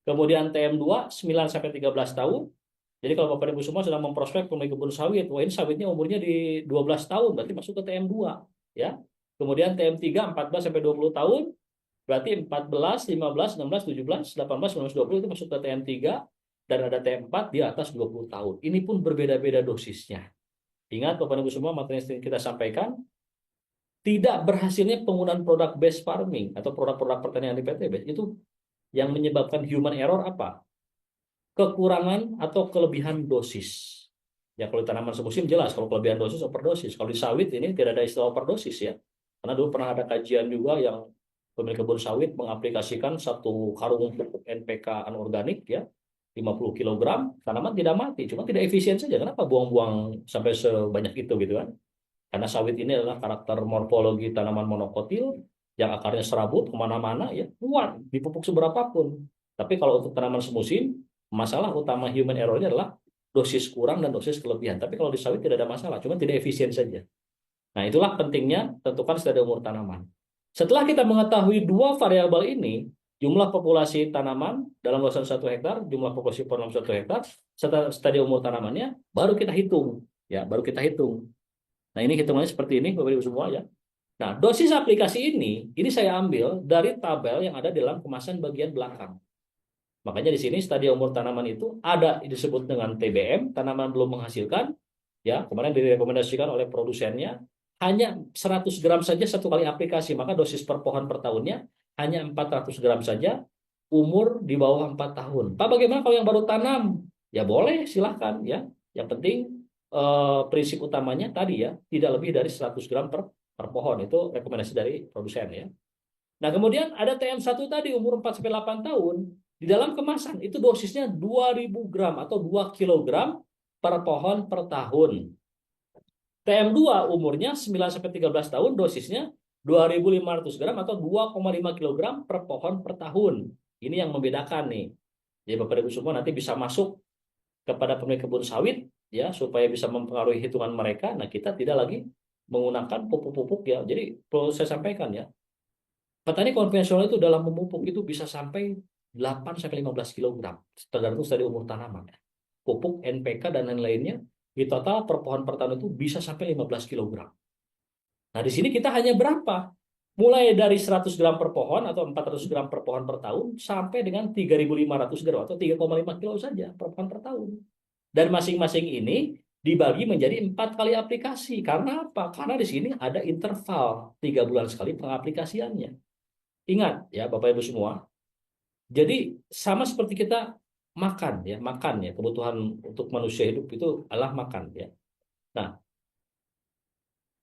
Kemudian TM2 9 sampai 13 tahun. Jadi kalau Bapak Ibu semua sedang memprospek pemilik kebun sawit, wah ini sawitnya umurnya di 12 tahun, berarti masuk ke TM2, ya. Kemudian TM3 14 sampai 20 tahun, berarti 14, 15, 16, 17, 18, 19, 20 itu masuk ke TM3 dan ada TM4 di atas 20 tahun. Ini pun berbeda-beda dosisnya. Ingat Bapak Ibu semua, materi yang kita sampaikan, tidak berhasilnya penggunaan produk based farming atau produk-produk pertanian di PT itu yang menyebabkan human error apa? Kekurangan atau kelebihan dosis. Ya kalau tanaman semusim jelas, kalau kelebihan dosis overdosis. Kalau di sawit ini tidak ada istilah overdosis ya. Karena dulu pernah ada kajian juga yang pemilik kebun sawit mengaplikasikan 1 karung pupuk NPK anorganik ya 50 kg, tanaman tidak mati, cuma tidak efisien saja. Kenapa buang-buang sampai sebanyak itu gitu kan? Karena sawit ini adalah karakter morfologi tanaman monokotil yang akarnya serabut kemana-mana ya kuat dipupuk seberapapun. Tapi kalau untuk tanaman semusim, masalah utama human error-nya adalah dosis kurang dan dosis kelebihan. Tapi kalau di sawit tidak ada masalah, cuma tidak efisien saja. Nah itulah pentingnya tentukan stadia umur tanaman. Setelah kita mengetahui dua variabel ini, jumlah populasi tanaman dalam luasan 1 hektar, jumlah populasi pohon dalam 1 hektar, serta stadia umur tanamannya, baru kita hitung. Ya, baru kita hitung. Nah, ini hitungannya seperti ini, Bapak Ibu semua ya. Nah, dosis aplikasi ini saya ambil dari tabel yang ada di dalam kemasan bagian belakang. Makanya di sini stadia umur tanaman itu ada disebut dengan TBM, tanaman belum menghasilkan. Ya, kemarin direkomendasikan oleh produsennya hanya 100 gram saja 1 kali aplikasi, maka dosis per pohon per tahunnya hanya 400 gram saja, umur di bawah 4 tahun. Pak, bagaimana kalau yang baru tanam? Ya boleh, silahkan ya. Yang penting prinsip utamanya tadi ya, tidak lebih dari 100 gram per pohon. Itu rekomendasi dari produsen ya. Nah, kemudian ada TM1 tadi umur 4 sampai 8 tahun. Di dalam kemasan itu dosisnya 2000 gram atau 2 kilogram per pohon per tahun. TM2 umurnya 9 sampai 13 tahun, dosisnya 2500 gram atau 2,5 kilogram per pohon per tahun. Ini yang membedakan nih. Jadi Bapak Ibu semua nanti bisa masuk kepada pemilik kebun sawit ya supaya bisa mempengaruhi hitungan mereka. Nah, kita tidak lagi menggunakan pupuk-pupuk ya. Jadi perlu saya sampaikan ya. Petani konvensional itu dalam memupuk itu bisa sampai 8 sampai 15 kg tergantung dari umur tanaman. Pupuk NPK dan lain-lainnya di total per pohon per tahun itu bisa sampai 15 kg. Nah, di sini kita hanya berapa? Mulai dari 100 gram per pohon atau 400 gram per pohon per tahun sampai dengan 3.500 gram atau 3,5 kilo saja per pohon per tahun. Dan masing-masing ini dibagi menjadi 4 kali aplikasi. Karena apa? Karena di sini ada interval 3 bulan sekali pengaplikasiannya. Ingat ya Bapak Ibu semua. Jadi sama seperti kita makan ya, kebutuhan untuk manusia hidup itu adalah makan ya. Nah,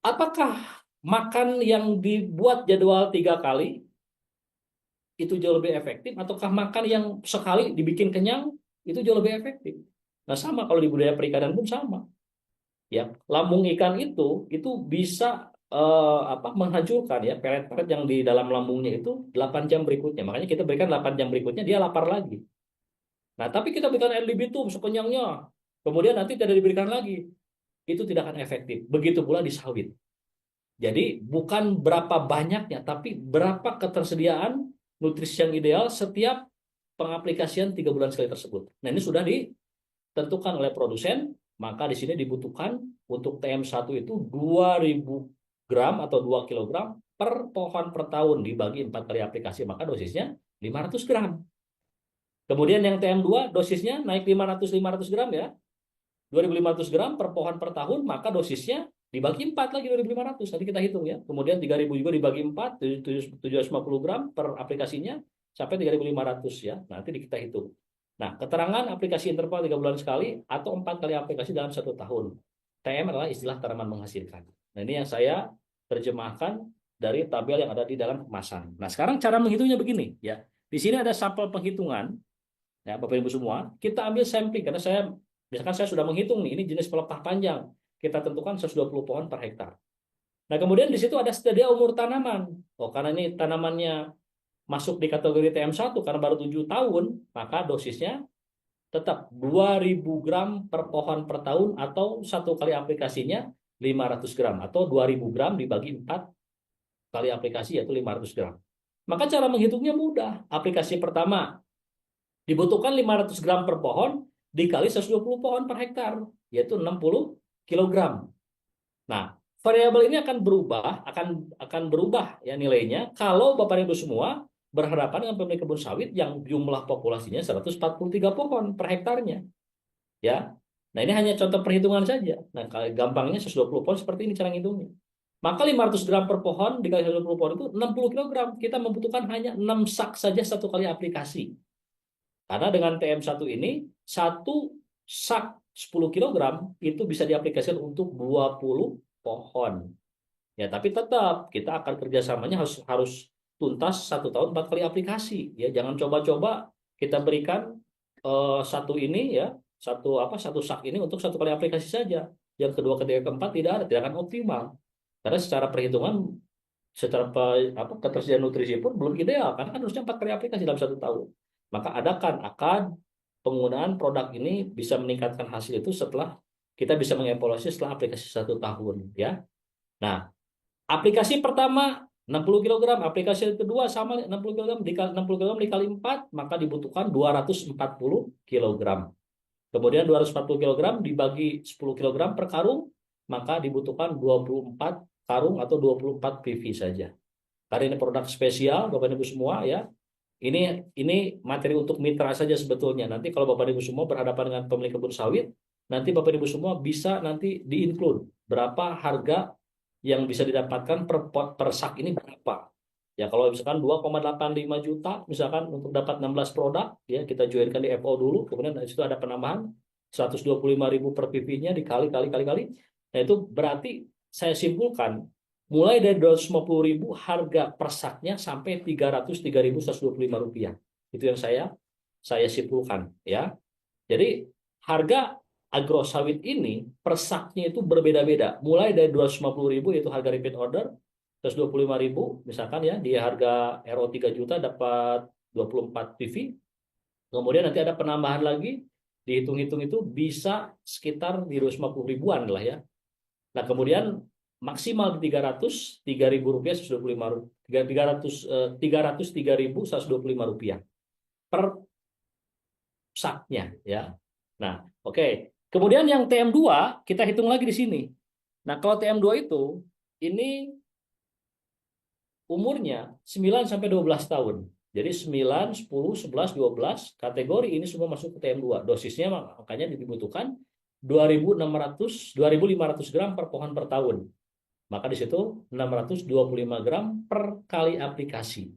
apakah makan yang dibuat jadwal 3 kali itu jauh lebih efektif ataukah makan yang sekali dibikin kenyang itu jauh lebih efektif? Nah, sama kalau di budaya perikanan pun sama. Ya, lambung ikan itu bisa menghancurkan ya pelet-pelet yang di dalam lambungnya itu 8 jam berikutnya. Makanya kita berikan 8 jam berikutnya dia lapar lagi. Nah, tapi kita berikan air libitum sekenyangnya. Kemudian nanti tidak diberikan lagi. Itu tidak akan efektif. Begitu pula di sawit. Jadi bukan berapa banyaknya, tapi berapa ketersediaan nutrisi yang ideal setiap pengaplikasian 3 bulan sekali tersebut. Nah, ini sudah ditentukan oleh produsen maka di sini dibutuhkan untuk TM1 itu 2.000 gram atau 2 kilogram per pohon per tahun dibagi 4 kali aplikasi, maka dosisnya 500 gram. Kemudian yang TM2 dosisnya naik 500 gram ya. 2.500 gram per pohon per tahun, maka dosisnya dibagi 4 lagi 2.500. Tadi kita hitung ya. Kemudian 3.000 juga dibagi 4, 750 gram per aplikasinya sampai 3.500 ya. Nanti kita hitung. Nah, keterangan aplikasi interval 3 bulan sekali atau 4 kali aplikasi dalam 1 tahun. TM adalah istilah tanaman menghasilkan. Nah, ini yang saya terjemahkan dari tabel yang ada di dalam kemasan. Nah, sekarang cara menghitungnya begini ya. Di sini ada sampel penghitungan ya, Bapak Ibu semua. Kita ambil sampling karena misalkan saya sudah menghitung nih, ini jenis pelepah panjang. Kita tentukan 120 pohon per hektar. Nah, kemudian di situ ada stadia umur tanaman. Oh, karena ini tanamannya masuk di kategori TM1 karena baru 7 tahun, maka dosisnya tetap 2.000 gram per pohon per tahun atau 1 kali aplikasinya 500 gram atau 2.000 gram dibagi 4 kali aplikasi yaitu 500 gram. Maka cara menghitungnya mudah. Aplikasi pertama dibutuhkan 500 gram per pohon dikali 120 pohon per hektar, yaitu 60 kilogram. Nah, variabel ini akan berubah ya nilainya kalau Bapak Ibu semua berhadapan dengan pemilik kebun sawit yang jumlah populasinya 143 pohon per hektarnya. Ya. Nah, ini hanya contoh perhitungan saja. Nah, gampangnya 120 pohon seperti ini cara ngitungnya. Maka 500 gram per pohon dikali 120 pohon itu 60 kilogram. Kita membutuhkan hanya 6 sak saja 1 kali aplikasi. Karena dengan TM1 ini, 1 sak 10 kg itu bisa diaplikasikan untuk 20 pohon. Ya, tapi tetap kita akan kerjasamanya harus tuntas 1 tahun 4 kali aplikasi. Ya, jangan coba-coba kita berikan satu ini ya, satu sak ini untuk 1 kali aplikasi saja. Yang kedua, ketiga, keempat tidak akan optimal. Karena secara perhitungan, secara ketersediaan nutrisi pun belum ideal. Karena kan harusnya 4 kali aplikasi dalam 1 tahun. Maka akan penggunaan produk ini bisa meningkatkan hasil itu setelah kita bisa mengevaluasi setelah aplikasi 1 tahun ya. Nah, aplikasi pertama 60 kg, aplikasi kedua sama 60 kg dikali 60 kg dikali 4 maka dibutuhkan 240 kg. Kemudian 240 kg dibagi 10 kg per karung maka dibutuhkan 24 karung atau 24 PV saja. Karena ini produk spesial Bapak Ibu semua ya. Ini materi untuk mitra saja sebetulnya. Nanti kalau Bapak Ibu semua berhadapan dengan pemilik kebun sawit, nanti Bapak Ibu semua bisa nanti di-include berapa harga yang bisa didapatkan per sak ini berapa. Ya kalau misalkan 2,85 juta misalkan untuk dapat 16 produk, ya kita joinkan di FO dulu, kemudian dari situ ada penambahan 125.000 per PV-nya dikali. Nah itu berarti saya simpulkan mulai dari 250.000 harga per saknya sampai 303.125 rupiah. Itu yang saya simpulkan ya. Jadi harga agrosawit ini per saknya itu berbeda-beda. Mulai dari 250.000 yaitu harga repeat order, 125.000 misalkan ya, di harga RO 3 juta dapat 24 PV. Kemudian nanti ada penambahan lagi, dihitung-hitung itu bisa sekitar di 250 ribuan lah ya. Nah kemudian maksimal di 303.000 rupiah 303.125 rupiah per saknya ya. Nah, oke. Kemudian yang TM2 kita hitung lagi di sini. Nah, kalau TM2 itu ini umurnya 9 sampai 12 tahun. Jadi 9, 10, 11, 12 kategori ini semua masuk ke TM2. Dosisnya makanya dibutuhkan 2.500 gram per pohon per tahun. Maka di situ 625 gram per kali aplikasi.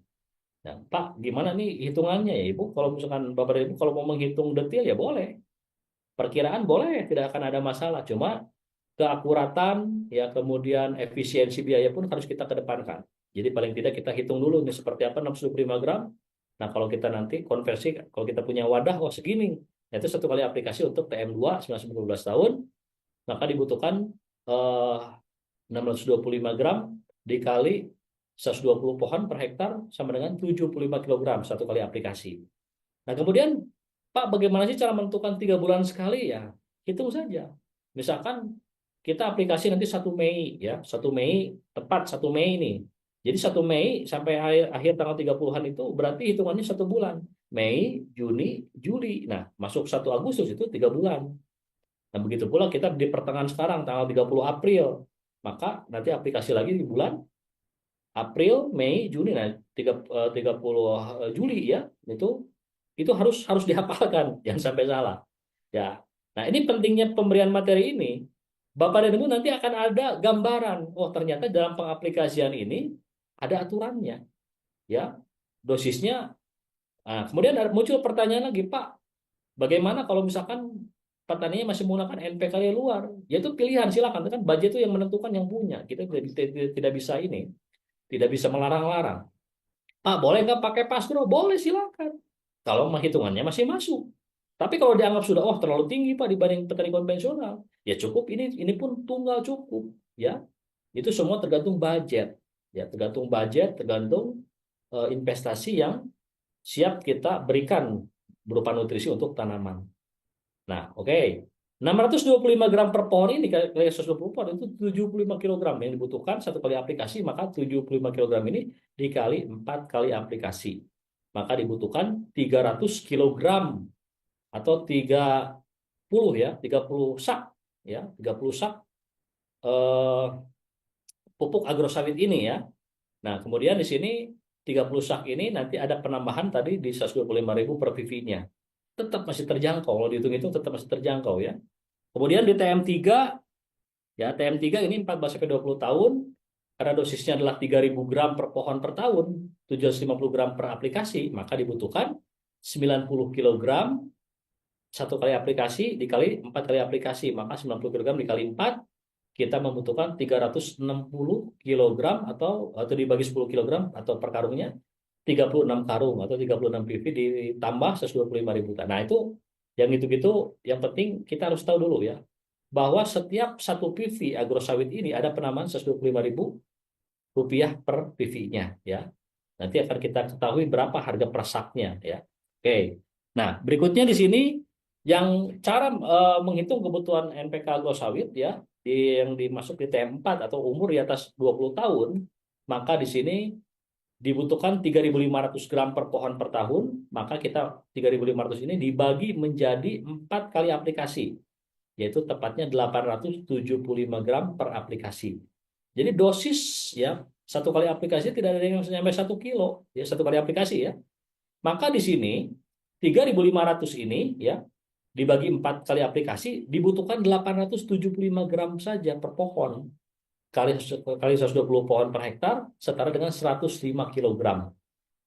Nah, Pak, gimana nih hitungannya ya Ibu? Kalau misalkan Bapak Ibu kalau mau menghitung detail ya boleh. Perkiraan boleh, tidak akan ada masalah. Cuma keakuratan ya kemudian efisiensi biaya pun harus kita kedepankan. Jadi paling tidak kita hitung dulu nih seperti apa 625 gram. Nah, kalau kita nanti konversi, kalau kita punya wadah segini, itu 1 kali aplikasi untuk TM2 9-12 tahun, maka dibutuhkan 625 gram dikali 120 pohon per hektar sama dengan 75 kg 1 kali aplikasi. Nah, kemudian Pak, bagaimana sih cara menentukan 3 bulan sekali ya? Hitung saja. Misalkan kita aplikasi nanti 1 Mei ya, 1 Mei tepat 1 Mei nih. Jadi 1 Mei sampai akhir tanggal 30-an itu berarti hitungannya 1 bulan. Mei, Juni, Juli. Nah, masuk 1 Agustus itu 3 bulan. Nah, begitu pula kita di pertengahan sekarang, tanggal 30 April. Maka nanti aplikasi lagi di bulan April, Mei, Juni. Nah, 30 Juli ya, itu harus dihafalkan, jangan sampai salah. Ya. Nah, ini pentingnya pemberian materi ini. Bapak dan Ibu nanti akan ada gambaran. Oh, ternyata dalam pengaplikasian ini ada aturannya, ya. Dosisnya. Nah, kemudian muncul pertanyaan lagi, Pak, bagaimana kalau misalkan petaninya masih menggunakan NPK dari luar? Ya itu pilihan, silakan. Kan budget itu yang menentukan yang punya. Kita tidak bisa ini, tidak bisa melarang-larang. Pak, boleh nggak pakai Pastro? Boleh, silakan. Kalau hitungannya masih masuk. Tapi kalau dianggap sudah, oh terlalu tinggi Pak dibanding petani konvensional, ya cukup ini pun tunggal cukup, ya. Itu semua tergantung budget, ya tergantung budget, tergantung investasi yang siap kita berikan berupa nutrisi untuk tanaman. Nah, oke. 625 gram per pohon ini kali 120 pohon itu 75 kilogram yang dibutuhkan satu kali aplikasi, maka 75 kilogram ini dikali 4 kali aplikasi. Maka dibutuhkan 300 kilogram atau 30 ya, 30 sak ya, 30 sak eh, pupuk agrosawit ini ya. Nah, kemudian di sini 30 sak ini nanti ada penambahan tadi di 125.000 per PV-nya. Tetap masih terjangkau, kalau dihitung-hitung tetap masih terjangkau ya. Kemudian di TM3 ya, TM3 ini 14 sampai 20 tahun karena dosisnya adalah 3.000 gram per pohon per tahun, 750 gram per aplikasi, maka dibutuhkan 90 kilogram satu kali aplikasi dikali 4 kali aplikasi, maka 90 kilogram dikali 4 kita membutuhkan 360 kilogram atau dibagi 10 kilogram atau per karungnya 36 karung atau 36 PV ditambah 125.000 tan. Nah, itu yang gitu-gitu yang penting kita harus tahu dulu ya bahwa setiap satu PV agrosawit ini ada penambahan 125.000 rupiah per PV-nya ya. Nanti akan kita ketahui berapa harga per saknya ya. Oke. Nah, berikutnya di sini yang cara menghitung kebutuhan NPK agrosawit ya yang dimasuk di TM4 atau umur di atas 20 tahun, maka di sini dibutuhkan 3.500 gram per pohon per tahun, maka kita 3.500 ini dibagi menjadi 4 kali aplikasi, yaitu tepatnya 875 gram per aplikasi. Jadi dosis ya satu kali aplikasi tidak ada yang sampai 1 kilo ya satu kali aplikasi ya. Maka di sini 3.500 ini ya dibagi 4 kali aplikasi dibutuhkan 875 gram saja per pohon. Kali 120 pohon per hektar setara dengan 105 kilogram.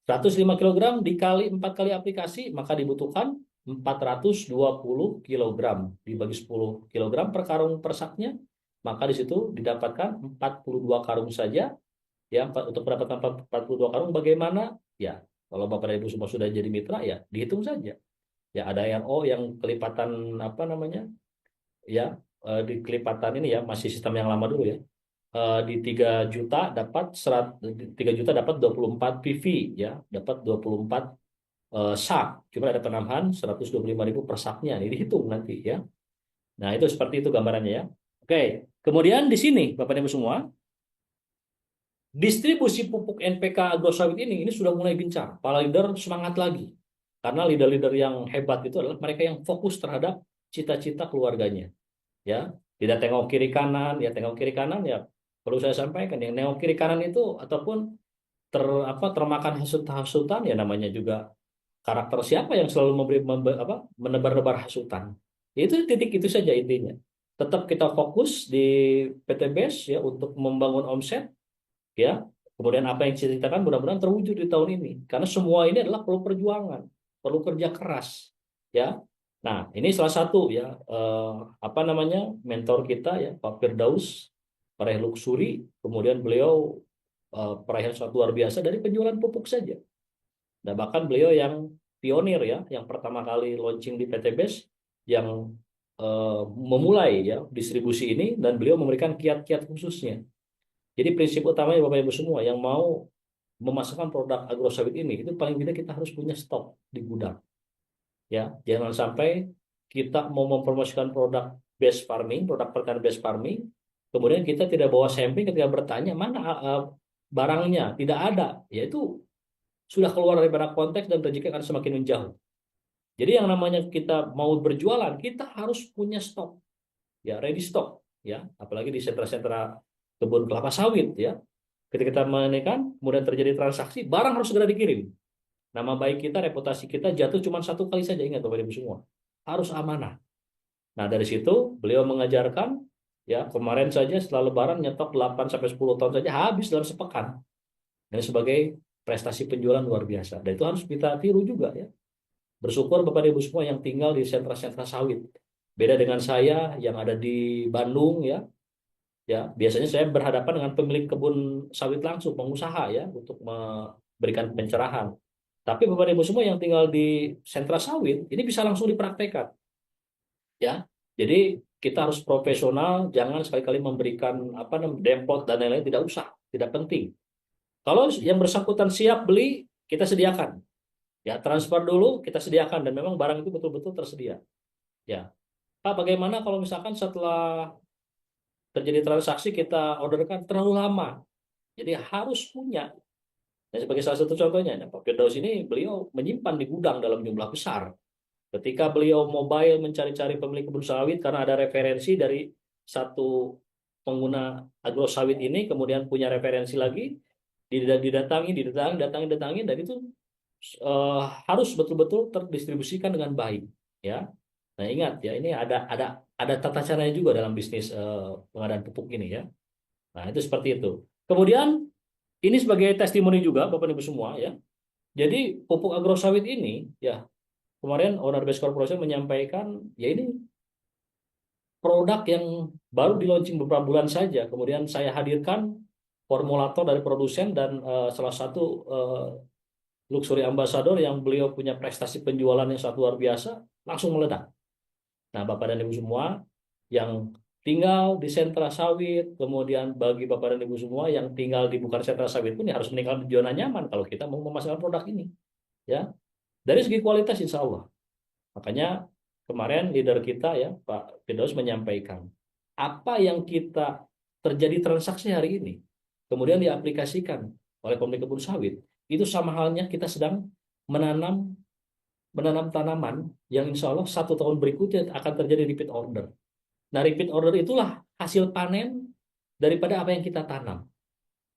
105 kilogram dikali 4 kali aplikasi maka dibutuhkan 420 kilogram dibagi 10 kilogram per karung per saknya, maka di situ didapatkan 42 karung saja ya. Untuk mendapatkan 42 karung bagaimana ya, kalau Bapak dan Ibu semua sudah jadi mitra ya dihitung saja ya. Ada RO yang kelipatan apa namanya ya, di kelipatan ini ya masih sistem yang lama dulu ya. Di 3 juta dapat 3 juta dapat 24 PV ya, dapat 24 sak. Cuma ada penambahan 125.000 per saknya. Ini dihitung nanti ya. Nah, itu seperti itu gambarannya ya. Oke, kemudian di sini Bapak Ibu semua, distribusi pupuk NPK agrosawit ini sudah mulai gencar. Para leader semangat lagi. Karena leader-leader yang hebat itu adalah mereka yang fokus terhadap cita-cita keluarganya. Ya, tidak tengok kiri kanan, ya tengok kiri kanan ya. Perlu saya sampaikan yang nengok kiri kanan itu ataupun termakan hasutan ya, namanya juga karakter siapa yang selalu menebar-nebar hasutan. Ya, itu titik itu saja intinya. Tetap kita fokus di PT BES ya untuk membangun omset ya. Kemudian apa yang diceritakan mudah-mudahan terwujud di tahun ini. Karena semua ini adalah perlu perjuangan, perlu kerja keras ya. Nah, ini salah satu ya mentor kita ya Pak Firdaus peraih luxury, kemudian beliau peraih sangat luar biasa dari penjualan pupuk saja. Dan bahkan beliau yang pionir ya, yang pertama kali launching di PT BES yang memulai ya distribusi ini, dan beliau memberikan kiat-kiat khususnya. Jadi prinsip utamanya Bapak Ibu semua yang mau memasarkan produk agrosawit ini itu paling tidak kita harus punya stok di gudang. Ya, jangan sampai kita mau mempromosikan produk base farming, produk pertanian base farming, kemudian kita tidak bawa sampling ketika bertanya mana barangnya, tidak ada, yaitu sudah keluar dari konteks dan rezeki akan semakin menjauh. Jadi yang namanya kita mau berjualan, kita harus punya stok. ya ready stock ya, apalagi di sentra-sentra kebun kelapa sawit ya. Ketika kita menekan, kemudian terjadi transaksi, barang harus segera dikirim. Nama baik kita, reputasi kita jatuh cuma satu kali saja, ingat Bapak Ibu semua. Harus amanah. Nah, dari situ beliau mengajarkan ya, kemarin saja setelah Lebaran nyetok 8 sampai 10 ton saja habis dalam sepekan. Dan sebagai prestasi penjualan luar biasa. Dan itu harus kita tiru juga ya. Bersyukur Bapak Ibu semua yang tinggal di sentra-sentra sawit. Beda dengan saya yang ada di Bandung ya. Ya, biasanya saya berhadapan dengan pemilik kebun sawit langsung, pengusaha ya, untuk memberikan pencerahan. Tapi Bapak Ibu semua yang tinggal di sentra sawit, ini bisa langsung dipraktekkan. Ya, jadi kita harus profesional, jangan sekali-kali memberikan apa namanya demplot dan lain-lain, tidak usah, tidak penting. Kalau yang bersangkutan siap beli, kita sediakan. Ya, transfer dulu kita sediakan dan memang barang itu betul-betul tersedia. Ya, Pak, bagaimana kalau misalkan setelah terjadi transaksi kita orderkan terlalu lama? Jadi harus punya. Dan sebagai salah satu contohnya, Pak Firdaus ini beliau menyimpan di gudang dalam jumlah besar. Ketika beliau mobile mencari-cari pemilik kebun sawit karena ada referensi dari satu pengguna agro sawit ini, kemudian punya referensi lagi, didatangi, dan itu harus betul-betul terdistribusikan dengan baik, ya. Nah ingat ya, ini ada tata caranya juga dalam bisnis pengadaan pupuk ini ya. Nah itu seperti itu. Kemudian ini sebagai testimoni juga Bapak Ibu semua ya. Jadi pupuk agro sawit ini ya, kemarin Owner Base Corporation menyampaikan ya ini produk yang baru di launching beberapa bulan saja. Kemudian saya hadirkan formulator dari produsen dan salah satu luxury ambassador yang beliau punya prestasi penjualan yang sangat luar biasa, langsung meledak. Nah, Bapak dan Ibu semua yang tinggal di sentra sawit, kemudian bagi Bapak dan Ibu semua yang tinggal di bukan sentra sawit pun ya harus meninggalkan zona nyaman kalau kita mau memasarkan produk ini. Ya, dari segi kualitas insya Allah. Makanya kemarin leader kita ya Pak Firdaus menyampaikan apa yang kita terjadi transaksi hari ini, kemudian diaplikasikan oleh pemilik kebun sawit, itu sama halnya kita sedang menanam tanaman yang insya Allah 1 tahun berikutnya akan terjadi repeat order. Nah, repeat order itulah hasil panen daripada apa yang kita tanam.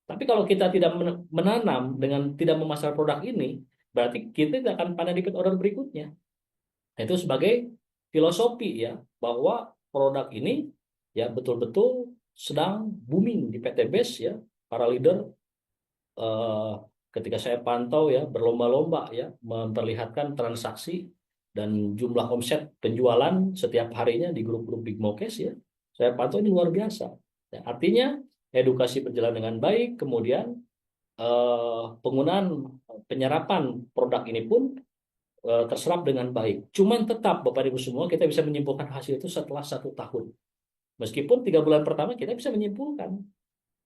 Tapi kalau kita tidak menanam dengan tidak memasarkan produk ini, berarti kita tidak akan panen repeat order berikutnya. Nah, itu sebagai filosofi ya, bahwa produk ini ya betul-betul sedang booming di PT BES ya. Para leader ketika saya pantau ya berlomba-lomba ya memperlihatkan transaksi dan jumlah omset penjualan setiap harinya di grup-grup Big Mokes ya. Saya pantau ini luar biasa. Ya, artinya edukasi berjalan dengan baik, kemudian penggunaan penyerapan produk ini pun terserap dengan baik. Cuman tetap Bapak Ibu semua kita bisa menyimpulkan hasil itu setelah 1 tahun. Meskipun 3 bulan pertama kita bisa menyimpulkan.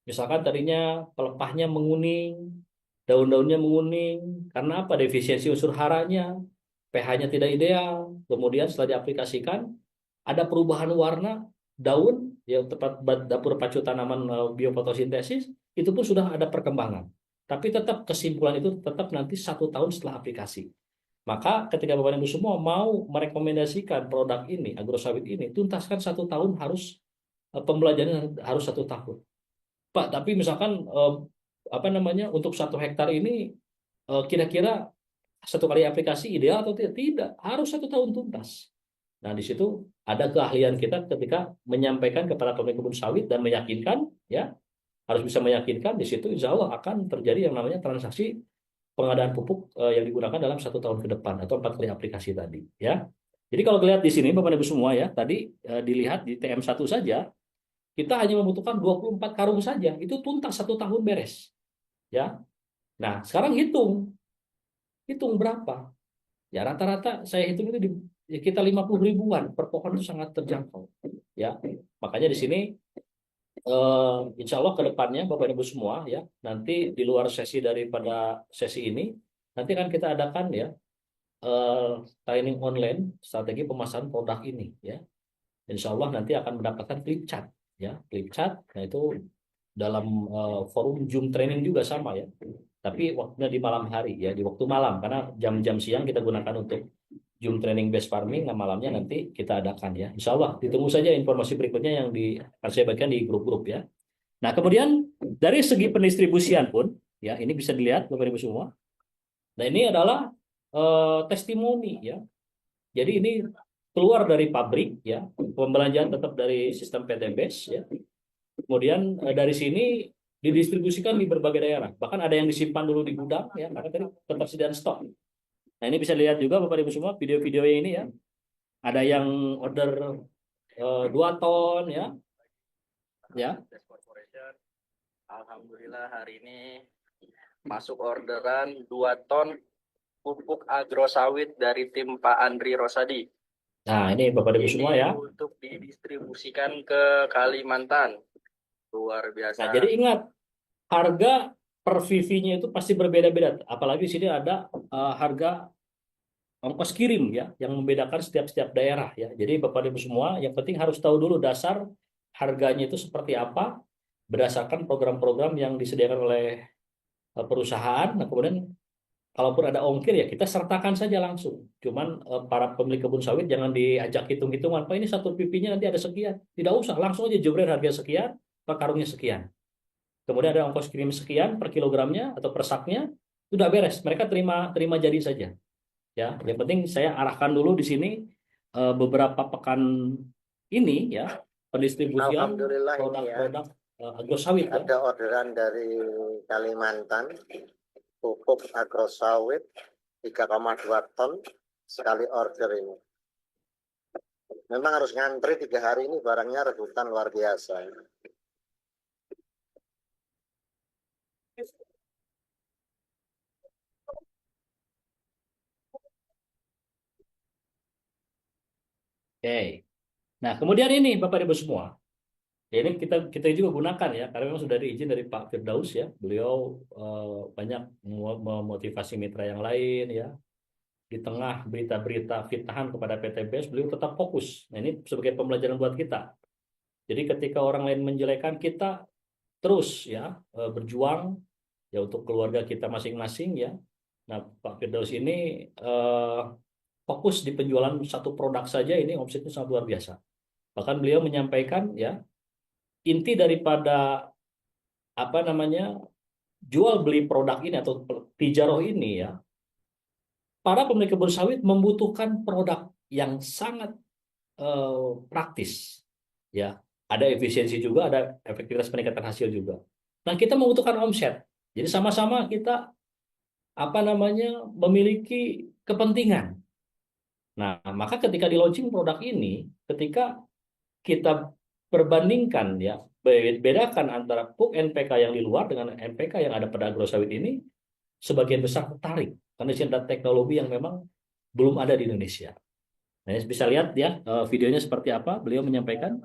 Misalkan tadinya pelepahnya menguning, daun-daunnya menguning, karena apa? Defisiensi unsur haranya, pH-nya tidak ideal. Kemudian setelah diaplikasikan, ada perubahan warna daun, yang tepat dapur pacu tanaman biofotosintesis, itu pun sudah ada perkembangan. Tapi tetap kesimpulan itu tetap nanti 1 tahun setelah aplikasi. Maka ketika Bapak Ibu semua mau merekomendasikan produk ini, agrosawit ini, tuntaskan 1 tahun harus pembelajaran harus 1 tahun. Pak, tapi misalkan apa namanya untuk 1 hektar ini kira-kira 1 kali aplikasi ideal atau tidak? Tidak, harus 1 tahun tuntas. Nah, di situ ada keahlian kita ketika menyampaikan kepada pemilik kebun sawit dan meyakinkan, ya harus bisa meyakinkan. Di situ insya Allah akan terjadi yang namanya transaksi pengadaan pupuk yang digunakan dalam 1 tahun ke depan atau 4 kali aplikasi tadi, ya. Jadi kalau dilihat di sini Bapak Ibu semua ya, tadi dilihat di TM1 saja kita hanya membutuhkan 24 karung saja, itu tuntas 1 tahun beres, ya. Nah, sekarang hitung berapa? Ya rata-rata saya hitung itu di ya, kita 50 ribuan per pohon itu sangat terjangkau, ya. Makanya di sini insya Allah ke depannya Bapak Ibu semua ya, nanti di luar sesi daripada sesi ini, nanti akan kita adakan ya training online strategi pemasaran produk ini ya. Insya Allah nanti akan mendapatkan flip chart ya, flip chart. Nah itu dalam forum Zoom training juga sama ya. Tapi waktunya di malam hari ya, di waktu malam karena jam-jam siang kita gunakan untuk Zoom training based farming. Nah, malamnya nanti kita adakan ya. Insya Allah ditunggu saja informasi berikutnya yang akan saya bagikan di grup-grup ya. Nah, kemudian dari segi pendistribusian pun ya, ini bisa dilihat Bapak Ibu semua. Nah, ini adalah testimoni ya. Jadi ini keluar dari pabrik ya, pembelanjaan tetap dari sistem PTBS ya. Kemudian dari sini didistribusikan di berbagai daerah. Bahkan ada yang disimpan dulu di gudang ya, karena tadi ketersediaan stok. Nah, ini bisa lihat juga Bapak Ibu semua video-video ini ya. Ada yang order 2 ton ya. Ya. Alhamdulillah hari ini masuk orderan 2 ton pupuk agro sawit dari tim Pak Andri Rosadi. Nah, ini Bapak Ibu semua ya. Untuk didistribusikan ke Kalimantan. Luar biasa. Nah, jadi ingat, harga per VV-nya itu pasti berbeda-beda. Apalagi di sini ada harga ongkos kirim ya, yang membedakan setiap daerah ya. Jadi Bapak Ibu semua, yang penting harus tahu dulu dasar harganya itu seperti apa berdasarkan program-program yang disediakan oleh perusahaan. Nah, kemudian kalaupun ada ongkir ya kita sertakan saja langsung. Cuman para pemilik kebun sawit jangan diajak hitung-hitungan. Pak, ini satu pipinya nanti ada sekian. Tidak usah, langsung aja jebret harga sekian, per karungnya sekian. Kemudian ada ongkos kirim sekian per kilogramnya atau per saknya, sudah beres. Mereka terima jadi saja. Ya, yang penting saya arahkan dulu di sini beberapa pekan ini ya, pendistribusian produk-produk agro sawit. Ada orderan dari Kalimantan pupuk agro sawit 3,2 ton sekali order ini. Memang harus ngantri 3 hari ini, barangnya rebutan luar biasa. Oke. Nah, kemudian ini Bapak Ibu semua. Ya, ini kita juga gunakan ya, karena memang sudah diizin dari Pak Firdaus ya. Beliau banyak memotivasi mitra yang lain ya. Di tengah berita-berita fitnahan kepada PTBS, beliau tetap fokus. Nah, ini sebagai pembelajaran buat kita. Jadi ketika orang lain menjelekan, kita terus ya berjuang ya untuk keluarga kita masing-masing ya. Nah, Pak Firdaus ini fokus di penjualan satu produk saja, ini omsetnya sangat luar biasa. Bahkan beliau menyampaikan ya, inti daripada jual beli produk ini atau tijaroh ini ya, para pemilik kebun sawit membutuhkan produk yang sangat praktis ya, ada efisiensi juga, ada efektivitas peningkatan hasil juga. Nah, kita membutuhkan omset, jadi sama-sama kita memiliki kepentingan. Nah, maka ketika di launching produk ini, ketika kita perbandingkan ya, bedakan antara pupuk NPK yang di luar dengan NPK yang ada pada agro sawit ini, sebagian besar tertarik karena ini ada teknologi yang memang belum ada di Indonesia. Nah, bisa lihat ya videonya seperti apa beliau menyampaikan.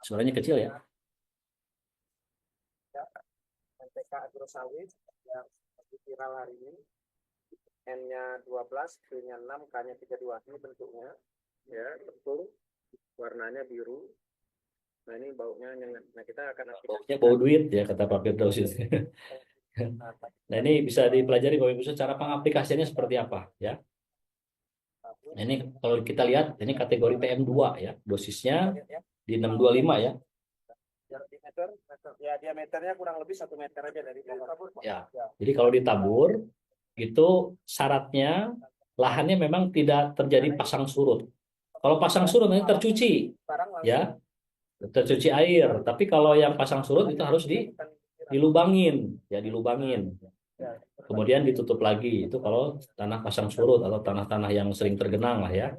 Suaranya kecil ya. NPK agro sawit yang viral hari ini. N-nya 12, P-nya 6, K-nya 32. Ini bentuknya ya, betul. Warnanya biru. Nah, ini baunya nyengat. Nah, kita akan baunya bau duit ya, kata Pak Firdaus. Nah, ini bisa dipelajari Bapak Ibu cara pengaplikasiannya seperti apa ya. Nah, ini kalau kita lihat ini kategori PM2 ya, dosisnya di 625 ya. Diameter, ya diameternya kurang lebih 1 meter aja dari tabur. Ya. Jadi kalau ditabur itu syaratnya lahannya memang tidak terjadi pasang surut. Kalau pasang surut nanti tercuci, ya, tercuci air. Tapi kalau yang pasang surut itu harus dilubangin, ya dilubangin. Kemudian ditutup lagi. Itu kalau tanah pasang surut atau tanah-tanah yang sering tergenang lah ya.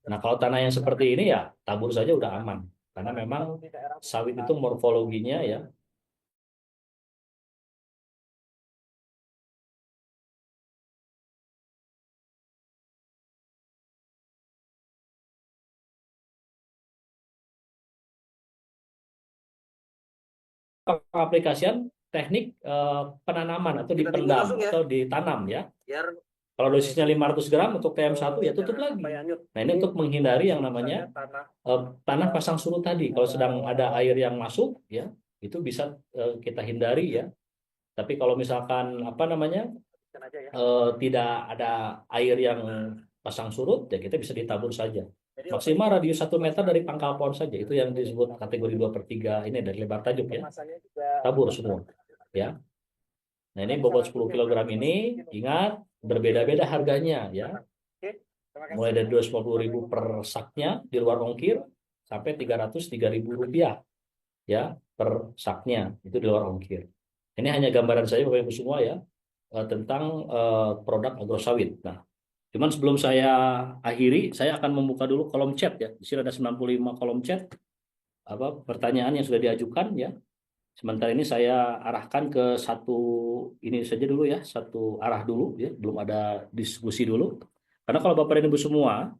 Nah, kalau tanah yang seperti ini ya tabur saja udah aman. Karena memang sawit itu morfologinya ya. Pengaplikasian teknik penanaman atau dipendam atau ditanam ya. Kalau dosisnya 500 gram untuk TM1 ya tutup lagi. Nah, ini untuk menghindari yang namanya tanah pasang surut tadi. Kalau sedang ada air yang masuk ya, itu bisa kita hindari ya. Tapi kalau misalkan aja ya. tidak ada air yang pasang surut, ya kita bisa ditabur saja. Jadi Maksimal radius 1 meter dari pangkal pohon saja. Itu yang disebut kategori 2/3 ini dari lebar tajuk ya. kemasannya juga Tabur semua. Ya. Nah ini bobot 10 kg ini, ingat berbeda-beda harganya ya. Oke, terima kasih. Mulai dari 250.000 per saknya di luar ongkir sampai 303.000 rupiah ya per saknya itu di luar ongkir. Ini hanya gambaran saya Bapak Ibu semua ya tentang produk agrosawit. Nah, cuman sebelum saya akhiri, saya akan membuka dulu kolom chat ya. Di sini ada 95 kolom chat pertanyaan yang sudah diajukan ya. Sementara ini saya arahkan ke satu ini saja dulu ya, satu arah dulu ya, belum ada diskusi dulu. Karena kalau Bapak dan Ibu semua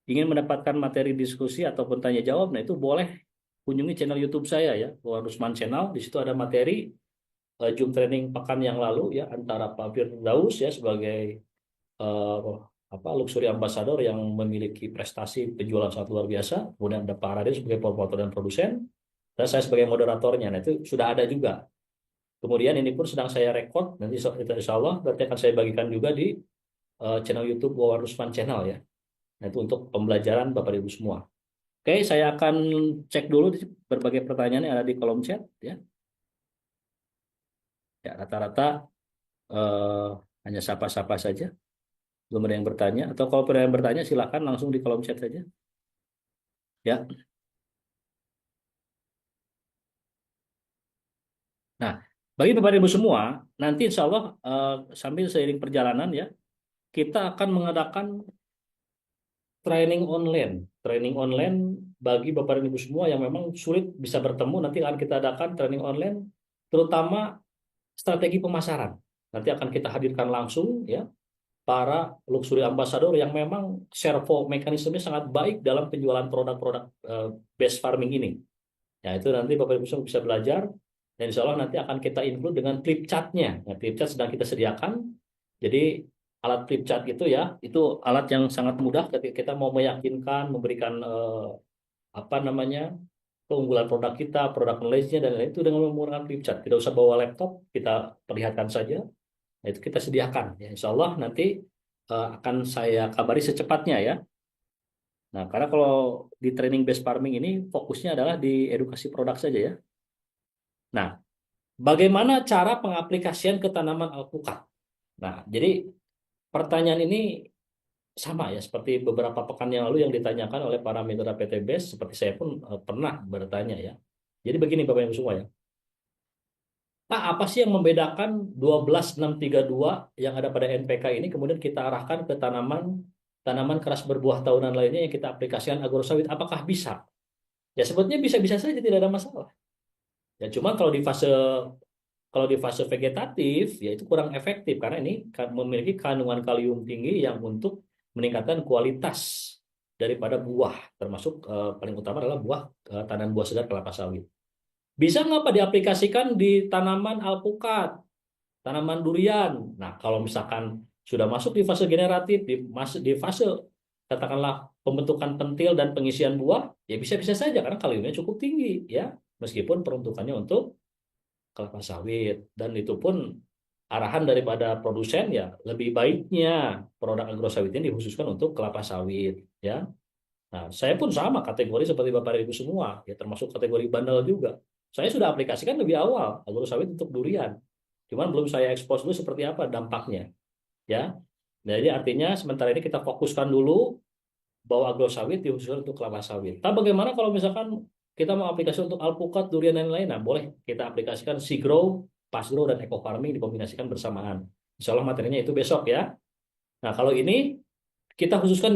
ingin mendapatkan materi diskusi ataupun tanya jawab, nah itu boleh kunjungi channel YouTube saya ya, Wawan Rusman Channel. Di situ ada materi Zoom training pekan yang lalu ya antara Pak Firdaus ya sebagai luxury ambassador yang memiliki prestasi penjualan sangat luar biasa. Kemudian ada Pak Raden sebagai promotor dan produsen. Dan saya sebagai moderatornya. Nah itu sudah ada juga. Kemudian ini pun sedang saya record. Nanti insya Allah nanti akan saya bagikan juga di channel YouTube Wawan Rusman Channel ya. Nah itu untuk pembelajaran Bapak Ibu semua. Oke, saya akan cek dulu berbagai pertanyaan yang ada di kolom chat ya. Ya rata-rata hanya sapa-sapa saja. Belum ada yang bertanya. Atau kalau ada yang bertanya silakan langsung di kolom chat saja. Ya. Nah, bagi Bapak Ibu semua, nanti insya Allah sambil seiring perjalanan ya, kita akan mengadakan training online. Training online bagi Bapak dan Ibu semua yang memang sulit bisa bertemu, nanti akan kita adakan training online, terutama strategi pemasaran. Nanti akan kita hadirkan langsung ya, para luxury ambassador yang memang servo mekanismenya sangat baik dalam penjualan produk-produk base farming ini. Ya, itu nanti Bapak Ibu semua bisa belajar. Dan insya Allah nanti akan kita include dengan flip chart-nya. Nah, flip chart sedang kita sediakan. Jadi alat flip chart itu ya, itu alat yang sangat mudah ketika kita mau meyakinkan, memberikan keunggulan produk kita, produk knowledge-nya dan lain itu dengan menggunakan flip chart. Tidak usah bawa laptop, kita perlihatkan saja. Nah, itu kita sediakan. Ya, insya Allah nanti akan saya kabari secepatnya ya. Nah, karena kalau di training based farming ini fokusnya adalah di edukasi produk saja ya. Nah, bagaimana cara pengaplikasian ke tanaman alpukat? Nah, jadi pertanyaan ini sama ya seperti beberapa pekan yang lalu yang ditanyakan oleh para mitra PTBS, seperti saya pun pernah bertanya ya. Jadi begini Bapak Ibu semua ya. Nah, apa sih yang membedakan 12632 yang ada pada NPK ini kemudian kita arahkan ke tanaman keras berbuah tahunan lainnya yang kita aplikasikan agrosawit? Apakah bisa? Ya sebetulnya bisa-bisa saja, tidak ada masalah. Ya cuman kalau di fase vegetatif ya itu kurang efektif karena ini memiliki kandungan kalium tinggi yang untuk meningkatkan kualitas daripada buah, termasuk paling utama adalah buah tanaman buah segar kelapa sawit. Bisa nggak Pak diaplikasikan di tanaman alpukat, tanaman durian? Nah kalau misalkan sudah masuk di fase generatif, di fase katakanlah pembentukan pentil dan pengisian buah, ya bisa-bisa saja karena kaliumnya cukup tinggi ya, meskipun peruntukannya untuk kelapa sawit, dan itu pun arahan daripada produsen ya lebih baiknya produk agrosawit ini dikhususkan untuk kelapa sawit ya. Nah, saya pun sama kategori seperti Bapak Ibu semua ya, termasuk kategori bandel juga. Saya sudah aplikasikan lebih awal agrosawit untuk durian. Cuman belum saya ekspos dulu seperti apa dampaknya ya. Jadi artinya sementara ini kita fokuskan dulu bahwa agrosawit dikhususkan untuk kelapa sawit. Tapi bagaimana kalau misalkan kita mau aplikasi untuk alpukat, durian dan lain-lain? Nah, boleh kita aplikasikan SeaGrow, PassGrow dan Eco Farming dikombinasikan bersamaan. Insya Allah materinya itu besok ya. Nah, kalau ini kita khususkan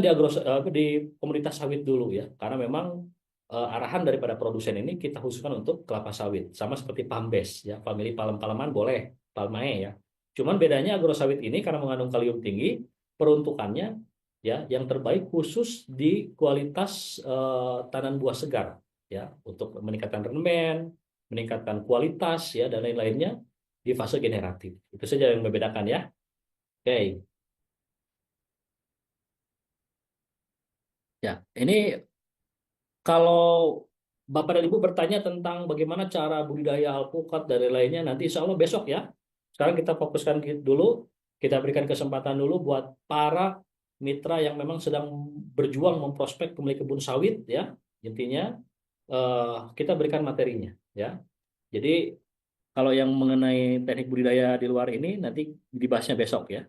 di komunitas sawit dulu ya, karena memang arahan daripada produsen ini kita khususkan untuk kelapa sawit, sama seperti Pambes ya, famili palem-paleman boleh, palmae ya. Cuman bedanya agrosawit ini karena mengandung kalium tinggi, peruntukannya ya yang terbaik khusus di kualitas tanaman buah segar ya, untuk meningkatkan rendement, meningkatkan kualitas ya dan lain-lainnya di fase generatif. Itu saja yang membedakan ya. Oke. Ya, ini kalau Bapak dan Ibu bertanya tentang bagaimana cara budidaya alpukat dan lain-lainnya, nanti insya Allah besok ya. Sekarang kita fokuskan dulu, kita berikan kesempatan dulu buat para mitra yang memang sedang berjuang memprospek pemilik kebun sawit ya. Intinya kita berikan materinya ya. Jadi kalau yang mengenai teknik budidaya di luar ini nanti dibahasnya besok ya.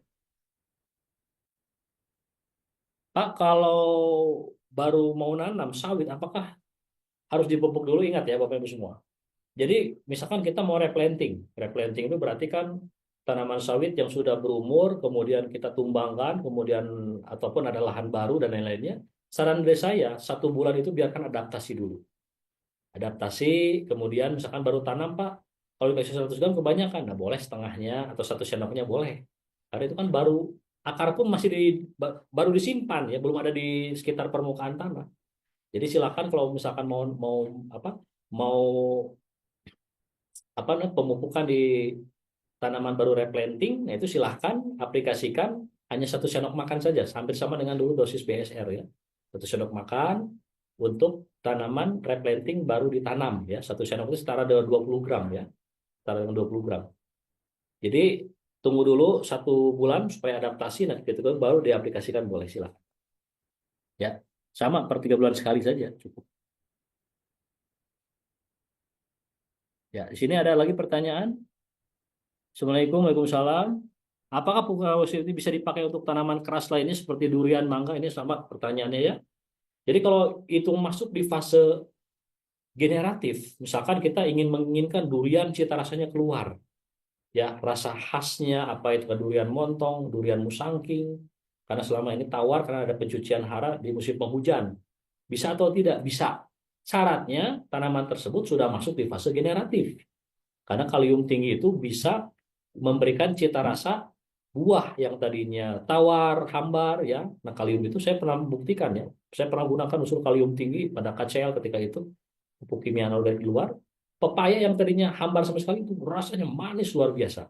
Pak, kalau baru mau nanam sawit, apakah harus dipupuk dulu? Ingat ya Bapak Ibu semua. Jadi misalkan kita mau replanting. Replanting itu berarti kan tanaman sawit yang sudah berumur, kemudian kita tumbangkan, kemudian ataupun ada lahan baru dan lain-lainnya. Saran dari saya, 1 bulan itu biarkan adaptasi dulu. Adaptasi, kemudian misalkan baru tanam Pak, kalau dikasih 100 gram kebanyakan, nah boleh setengahnya atau 1 sendoknya boleh. Karena itu kan baru, akar pun masih baru disimpan ya, belum ada di sekitar permukaan tanah. Jadi silakan kalau misalkan mau mau apa mau pemupukan di tanaman baru replanting, nah itu silahkan aplikasikan hanya 1 sendok makan saja, hampir sama dengan dulu dosis BSR ya. 1 sendok makan untuk tanaman replanting baru ditanam ya. 1 sendok itu setara dengan 20 gram ya, setara dengan 20 gram. Jadi tunggu dulu 1 bulan supaya adaptasi, nanti itu baru diaplikasikan, boleh silahkan. Ya, sama per 3 bulan sekali saja cukup. Ya, di sini ada lagi pertanyaan. Assalamualaikum, Waalaikumsalam. Apakah pupuk agrosawi ini bisa dipakai untuk tanaman keras lainnya seperti durian, mangga? Ini sama pertanyaannya ya. Jadi kalau itu masuk di fase generatif, misalkan kita menginginkan durian cita rasanya keluar, ya rasa khasnya apa itu durian montong, durian musangking, karena selama ini tawar karena ada pencucian hara di musim penghujan. Bisa atau tidak? Bisa. Syaratnya tanaman tersebut sudah masuk di fase generatif. Karena kalium tinggi itu bisa memberikan cita rasa buah yang tadinya tawar, hambar ya. Nah, kalium itu saya pernah buktikan ya. Saya pernah gunakan unsur kalium tinggi pada KCL ketika itu, pupuk kimia dari luar. Pepaya yang tadinya hambar sama sekali itu rasanya manis luar biasa.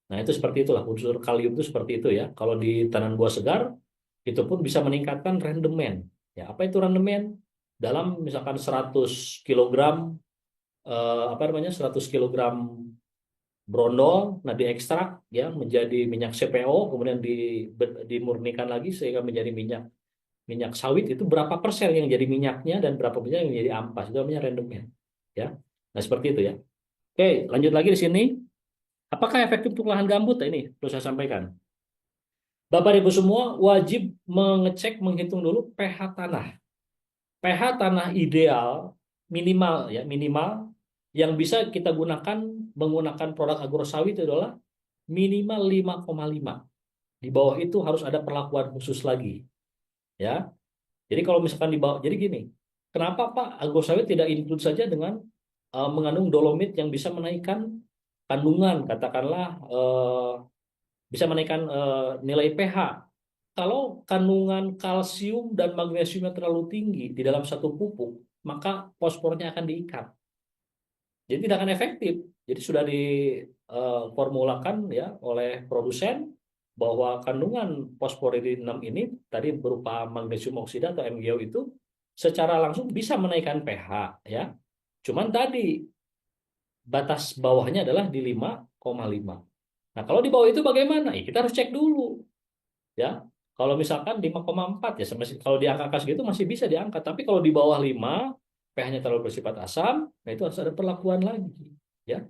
Nah, itu seperti itulah unsur kalium itu seperti itu ya. Kalau di tanaman buah segar itu pun bisa meningkatkan rendemen. Ya, apa itu rendemen? Dalam misalkan 100 kilogram 100 kilogram brondol, nah diekstrak ya menjadi minyak CPO, kemudian dimurnikan lagi sehingga menjadi minyak sawit, itu berapa persen yang jadi minyaknya dan berapa persen yang menjadi ampas, itu namanya rendemen ya. Nah seperti itu ya. Oke, lanjut lagi di sini. Apakah efektif untuk lahan gambut? Nah, ini perlu saya sampaikan. Bapak Ibu semua wajib menghitung dulu pH tanah. pH tanah ideal minimal ya, minimal yang bisa kita gunakan menggunakan produk agrosawit itu adalah minimal 5,5. Di bawah itu harus ada perlakuan khusus lagi. Ya. Jadi kalau misalkan di bawah, jadi gini, kenapa Pak agrosawit tidak include saja dengan mengandung dolomit yang bisa menaikkan kandungan, katakanlah bisa menaikkan nilai pH. Kalau kandungan kalsium dan magnesiumnya terlalu tinggi di dalam satu pupuk, maka fosfornya akan diikat. Jadi tidak akan efektif. Jadi sudah diformulakan ya oleh produsen bahwa kandungan fosforid 6 ini tadi berupa magnesium oksida atau MgO itu secara langsung bisa menaikkan pH ya. Cuman tadi batas bawahnya adalah di 5,5. Nah, kalau di bawah itu bagaimana? Ya, kita harus cek dulu. Ya. Kalau misalkan 5,4 ya kalau di angka segitu masih bisa diangkat, tapi kalau di bawah 5 pH-nya terlalu bersifat asam, nah itu harus ada perlakuan lagi, ya.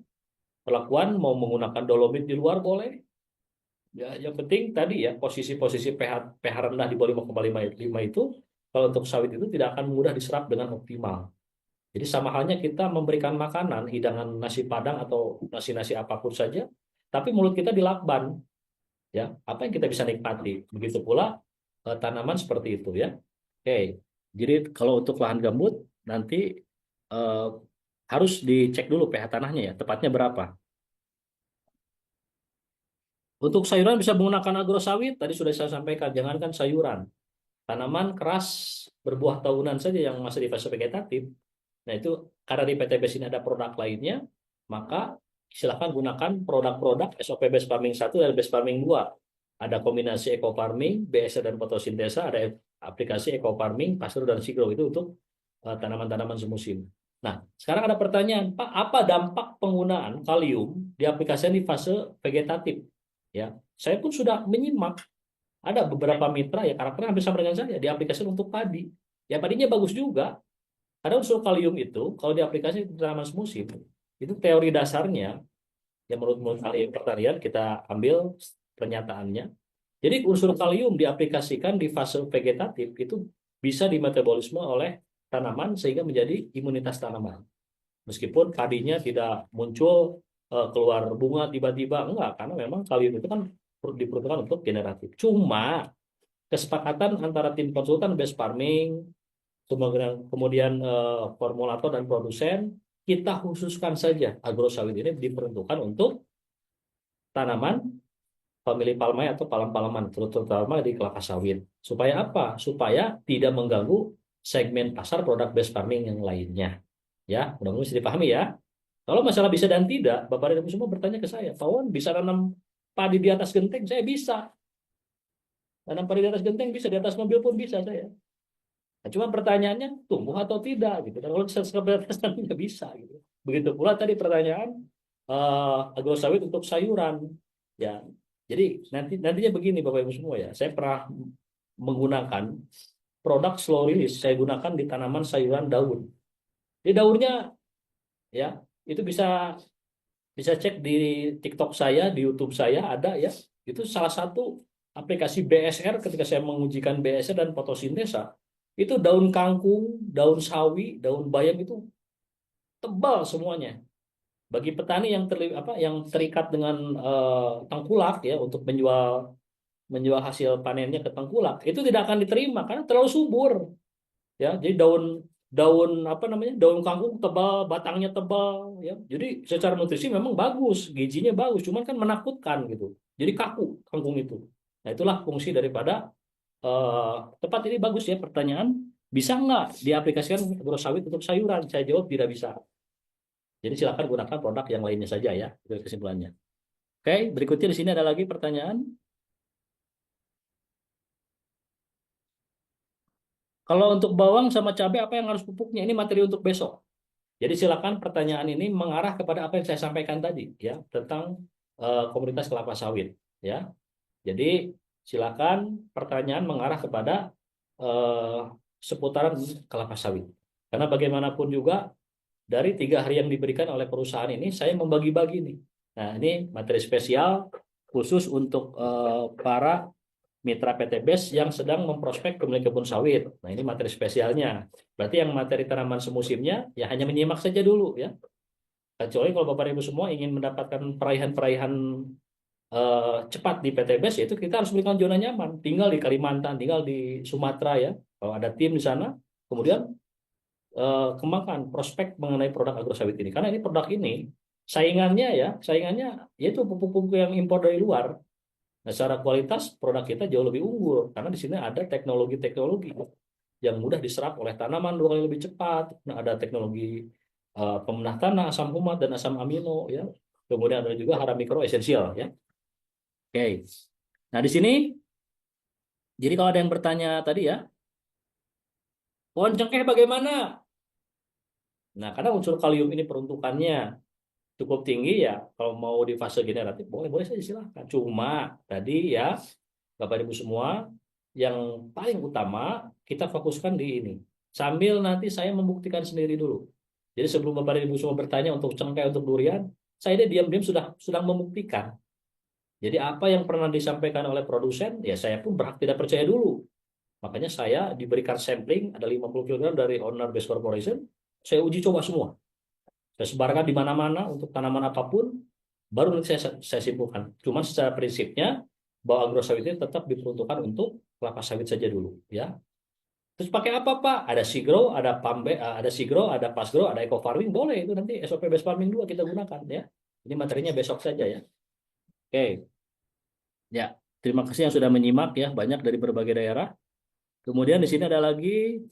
Perlakuan mau menggunakan dolomit di luar boleh. Ya, yang penting tadi ya posisi-posisi pH rendah di bawah 5,5 itu kalau untuk sawit itu tidak akan mudah diserap dengan optimal. Jadi sama halnya kita memberikan makanan, hidangan nasi padang atau nasi-nasi apapun saja, tapi mulut kita dilakban. Ya, apa yang kita bisa nikmati. Begitu pula tanaman seperti itu ya. Oke. Jadi kalau untuk lahan gambut nanti harus dicek dulu pH tanahnya ya, tepatnya berapa. Untuk sayuran bisa menggunakan agrosawit, tadi sudah saya sampaikan, jangankan sayuran. Tanaman keras berbuah tahunan saja yang masih di fase vegetatif. Nah itu karena di PTBS ini ada produk lainnya, maka silakan gunakan produk-produk SOP Base Farming 1 dan Base Farming 2. Ada kombinasi Eco Farming, BSR dan fotosintesa, ada aplikasi Eco Farming, Pasteur dan Sigro itu untuk tanaman-tanaman semusim. Nah, sekarang ada pertanyaan, Pak, apa dampak penggunaan kalium di aplikasi di fase vegetatif? Ya, saya pun sudah menyimak. Ada beberapa mitra ya karakternya hampir sama dengan saya diaplikasikan untuk padi. Ya padinya bagus juga. Karena unsur kalium itu kalau diaplikasikan di tanaman semusim itu teori dasarnya yang menurut ahli pertanian kita ambil pernyataannya. Jadi unsur kalium diaplikasikan di fase vegetatif itu bisa dimetabolisme oleh tanaman sehingga menjadi imunitas tanaman. Meskipun padinya tidak muncul keluar bunga tiba-tiba, enggak, karena memang kalium itu kan diperuntukkan untuk generatif. Cuma kesepakatan antara tim konsultan base farming, kemudian formulator dan produsen, kita khususkan saja agrosawit ini diperuntukkan untuk tanaman famili palmae atau palam-palaman, terutama di kelapa sawit. Supaya apa? Supaya tidak mengganggu segmen pasar produk base farming yang lainnya. Ya, mudah-mudahan bisa dipahami ya. Kalau masalah bisa dan tidak, Bapak dan Ibu semua bertanya ke saya, Pak Wan bisa tanam padi di atas genteng? Saya bisa. Tanam padi di atas genteng bisa, di atas mobil pun bisa saya. Nah, cuma pertanyaannya tumbuh atau tidak gitu. Dan kalau sebenarnya nggak bisa gitu. Begitu pula tadi pertanyaan agrosawit untuk sayuran. Ya, jadi nantinya begini Bapak Ibu semua ya. Saya pernah menggunakan produk slow release. Saya gunakan di tanaman sayuran daun. Di daunnya ya itu bisa bisa cek di TikTok saya, di YouTube saya ada ya. Itu salah satu aplikasi BSR ketika saya mengujikan BSR dan fotosintesa. Itu daun kangkung, daun sawi, daun bayam itu tebal semuanya. Bagi petani yang terikat dengan tengkulak ya untuk menjual hasil panennya ke tengkulak, itu tidak akan diterima karena terlalu subur. Ya, jadi daun daun apa namanya daun kangkung tebal, batangnya tebal ya, jadi secara nutrisi memang bagus, gizinya bagus, cuman kan menakutkan gitu, jadi kaku kangkung itu. Nah itulah fungsi daripada tepat ini bagus ya pertanyaan, bisa nggak diaplikasikan agrosawit untuk sayuran? Saya jawab tidak bisa. Jadi silakan gunakan produk yang lainnya saja ya, itu kesimpulannya. Oke, berikutnya di sini ada lagi pertanyaan. Kalau untuk bawang sama cabai apa yang harus pupuknya? Ini materi untuk besok. Jadi silakan pertanyaan ini mengarah kepada apa yang saya sampaikan tadi ya tentang komunitas kelapa sawit ya. Jadi silakan pertanyaan mengarah kepada eh, seputaran kelapa sawit. Karena bagaimanapun juga dari 3 hari yang diberikan oleh perusahaan ini saya membagi-bagi nih. Nah ini materi spesial khusus untuk para mitra PTBES yang sedang memprospek pemilik kebun sawit. Nah, ini materi spesialnya. Berarti yang materi tanaman semusimnya ya hanya menyimak saja dulu ya. Kecuali kalau Bapak Ibu semua ingin mendapatkan peraihan-peraihan cepat di PTBES, yaitu kita harus berikan zona nyaman. Tinggal di Kalimantan, tinggal di Sumatera ya. Kalau ada tim di sana, kemudian kembangkan prospek mengenai produk agrosawit ini. Karena ini produk ini saingannya yaitu pupuk-pupuk yang impor dari luar. Nah, secara kualitas produk kita jauh lebih unggul karena di sini ada teknologi-teknologi yang mudah diserap oleh tanaman 2 kali lebih cepat. Nah, ada teknologi pemenah tanah, asam humat dan asam amino ya. Kemudian ada juga hara mikro esensial ya. Oke. Nah, di sini jadi kalau ada yang bertanya tadi ya, pohon cengkeh bagaimana? Nah, karena unsur kalium ini peruntukannya cukup tinggi ya, kalau mau di fase generatif boleh-boleh saja silahkan. Cuma tadi ya Bapak Ibu semua, yang paling utama kita fokuskan di ini. Sambil nanti saya membuktikan sendiri dulu. Jadi sebelum Bapak Ibu semua bertanya untuk cengkeh, untuk durian, saya diam-diam sudah membuktikan. Jadi apa yang pernah disampaikan oleh produsen, ya saya pun berhak tidak percaya dulu. Makanya saya diberikan sampling, ada 50 kg dari Owner Base Corporation, saya uji coba semua. Saya sebarkan di mana-mana untuk tanaman apapun, baru nanti saya simpulkan. Cuma secara prinsipnya, bahwa agrosawit itu tetap diperuntukkan untuk kelapa sawit saja dulu. Ya. Terus pakai apa Pak? Ada Sigro, ada Sigro, ada Pasgrow, ada Eco Farming, boleh itu nanti SOP Base Farming 2 kita gunakan ya. Ini materinya besok saja ya. Oke. Ya, terima kasih yang sudah menyimak ya, banyak dari berbagai daerah. Kemudian di sini ada lagi,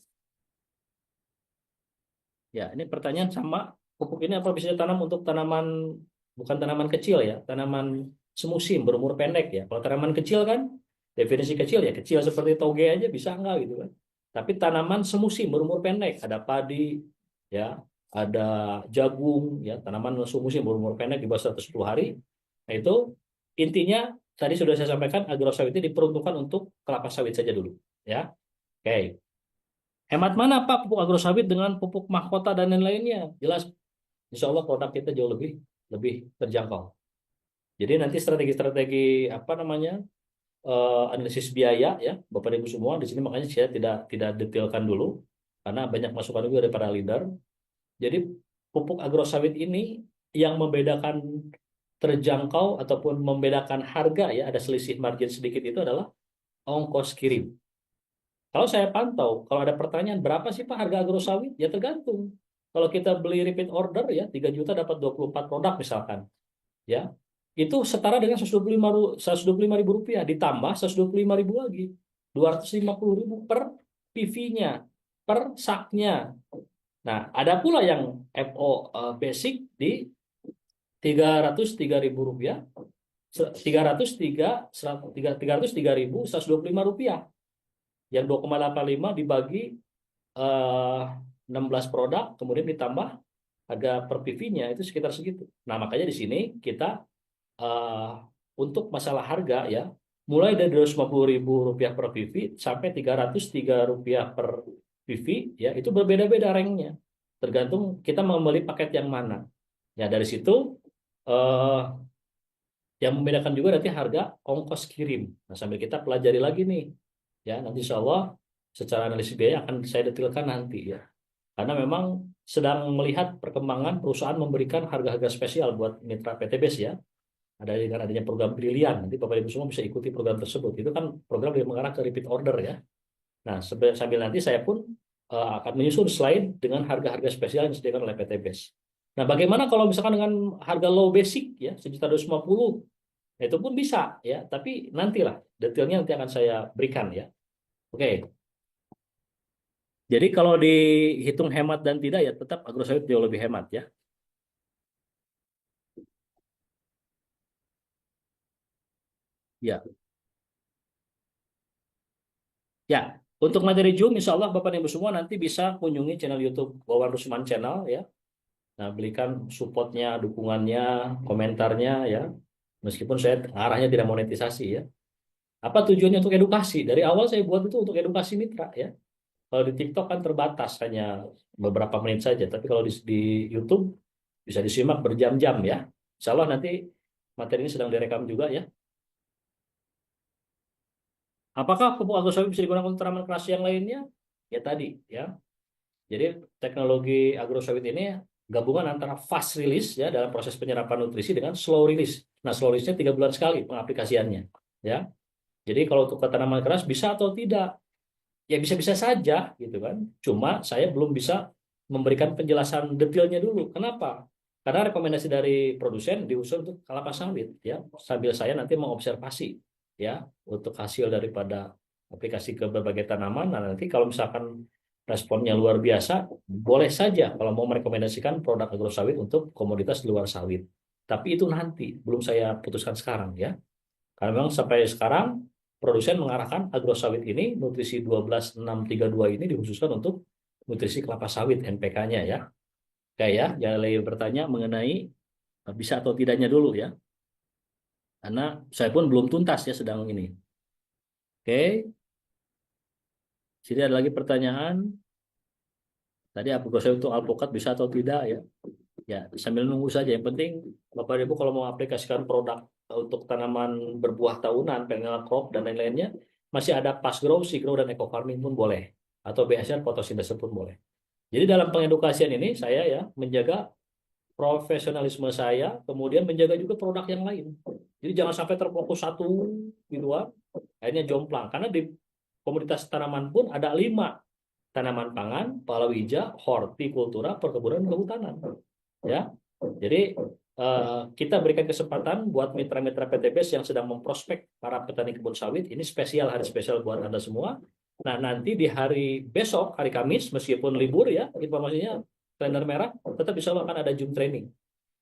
ya ini pertanyaan sama, pupuk ini apa bisa ditanam untuk tanaman, bukan tanaman kecil ya, tanaman semusim berumur pendek ya. Kalau tanaman kecil kan, definisi kecil ya kecil seperti toge aja bisa enggak gitu kan. Tapi tanaman semusim berumur pendek, ada padi, ya, ada jagung, ya, tanaman semusim berumur pendek di bawah 110 hari. Nah itu intinya tadi sudah saya sampaikan agrosawit ini diperuntukkan untuk kelapa sawit saja dulu, ya. Oke. Hemat mana Pak pupuk agrosawit dengan pupuk mahkota dan lain-lainnya? Jelas, insya Allah produk kita jauh lebih lebih terjangkau. Jadi nanti strategi-strategi apa namanya analisis biaya ya Bapak Ibu semua di sini, makanya saya tidak detailkan dulu karena banyak masukan juga dari para leader. Jadi pupuk agrosawit ini yang membedakan terjangkau ataupun membedakan harga ya, ada selisih margin sedikit, itu adalah ongkos kirim. Kalau saya pantau, kalau ada pertanyaan berapa sih Pak harga agrosawit? Ya tergantung. Kalau kita beli repeat order ya 3 juta dapat 24 produk misalkan. Ya. Itu setara dengan 125 ribu rupiah ditambah 125 ribu lagi. 250 ribu per PV-nya, per saknya. Nah, ada pula yang FO basic di 303 ribu rupiah, 303 rupiah, yang 2,85 dibagi 16 produk, kemudian ditambah harga per PV-nya itu sekitar segitu. Nah, makanya di sini kita untuk masalah harga ya, mulai dari 250 ribu rupiah per PV sampai 303 rupiah per PV ya, itu berbeda-beda ranknya. Tergantung kita membeli paket yang mana. Ya, dari situ yang membedakan juga nanti harga ongkos kirim. Nah, sambil kita pelajari lagi nih. Ya, nanti insya Allah secara analisis biaya akan saya detailkan nanti ya. Karena memang sedang melihat perkembangan perusahaan memberikan harga-harga spesial buat mitra PTBS ya. Ada dengan adanya program Brilian, nanti Bapak Ibu semua bisa ikuti program tersebut. Itu kan program yang mengarah ke repeat order ya. Nah, sambil nanti saya pun akan menyusun slide dengan harga-harga spesial yang disediakan oleh PTBS. Nah, bagaimana kalau misalkan dengan harga low basic ya, 1.250, nah, itu pun bisa ya, tapi nantilah detailnya nanti akan saya berikan ya. Oke. Jadi kalau dihitung hemat dan tidak ya tetap agrosawit jauh lebih hemat ya. Ya. Ya, untuk materi Zoom, insya Allah Bapak dan Ibu semua nanti bisa kunjungi channel YouTube Wawan Rusman Channel ya. Nah, berikan supportnya, dukungannya, komentarnya ya. Meskipun saya arahnya tidak monetisasi ya. Apa tujuannya? Untuk edukasi. Dari awal saya buat itu untuk edukasi mitra ya. Kalau di TikTok kan terbatas hanya beberapa menit saja, tapi kalau di YouTube bisa disimak berjam-jam ya. Insya Allah nanti materi ini sedang direkam juga ya. Apakah pupuk agrosawit bisa digunakan untuk tanaman keras yang lainnya? Ya tadi ya. Jadi teknologi agrosawit ini gabungan antara fast release ya dalam proses penyerapan nutrisi dengan slow release. Nah, slow release-nya 3 bulan sekali pengaplikasiannya ya. Jadi kalau untuk tanaman keras bisa atau tidak? Ya bisa-bisa saja gitu kan. Cuma saya belum bisa memberikan penjelasan detailnya dulu. Kenapa? Karena rekomendasi dari produsen diusul untuk kelapa sawit ya. Sambil saya nanti mengobservasi ya untuk hasil daripada aplikasi ke berbagai tanaman. Nah, nanti kalau misalkan responnya luar biasa, boleh saja kalau mau merekomendasikan produk agrosawit untuk komoditas di luar sawit. Tapi itu nanti, belum saya putuskan sekarang ya. Karena memang sampai sekarang produsen mengarahkan agrosawit ini, nutrisi 12632 ini dikhususkan untuk nutrisi kelapa sawit NPK-nya ya. Kayak ya, jangan lagi bertanya mengenai bisa atau tidaknya dulu ya. Karena saya pun belum tuntas ya sedang ini. Oke. Sini ada lagi pertanyaan. Tadi agrosawit untuk alpukat bisa atau tidak ya. Ya, sambil nunggu saja. Yang penting Bapak Ibu kalau mau aplikasikan produk untuk tanaman berbuah tahunan, perennial crop dan lain-lainnya, masih ada fast grow, sea grow dan eco farming pun boleh, atau BSR fotosintesa pun boleh. Jadi dalam pengedukasian ini saya ya menjaga profesionalisme saya, kemudian menjaga juga produk yang lain. Jadi jangan sampai terfokus satu gitu kan, akhirnya jomplang. Karena di komoditas tanaman pun ada 5: tanaman pangan, palawija, hortikultura, perkebunan, kehutanan. Ya, jadi kita berikan kesempatan buat mitra-mitra PTBS yang sedang memprospek para petani kebun sawit. Ini spesial, hari spesial buat Anda semua. Nah, nanti di hari besok, hari Kamis, meskipun libur ya, informasinya kalender merah, tetap bisa akan ada Zoom training.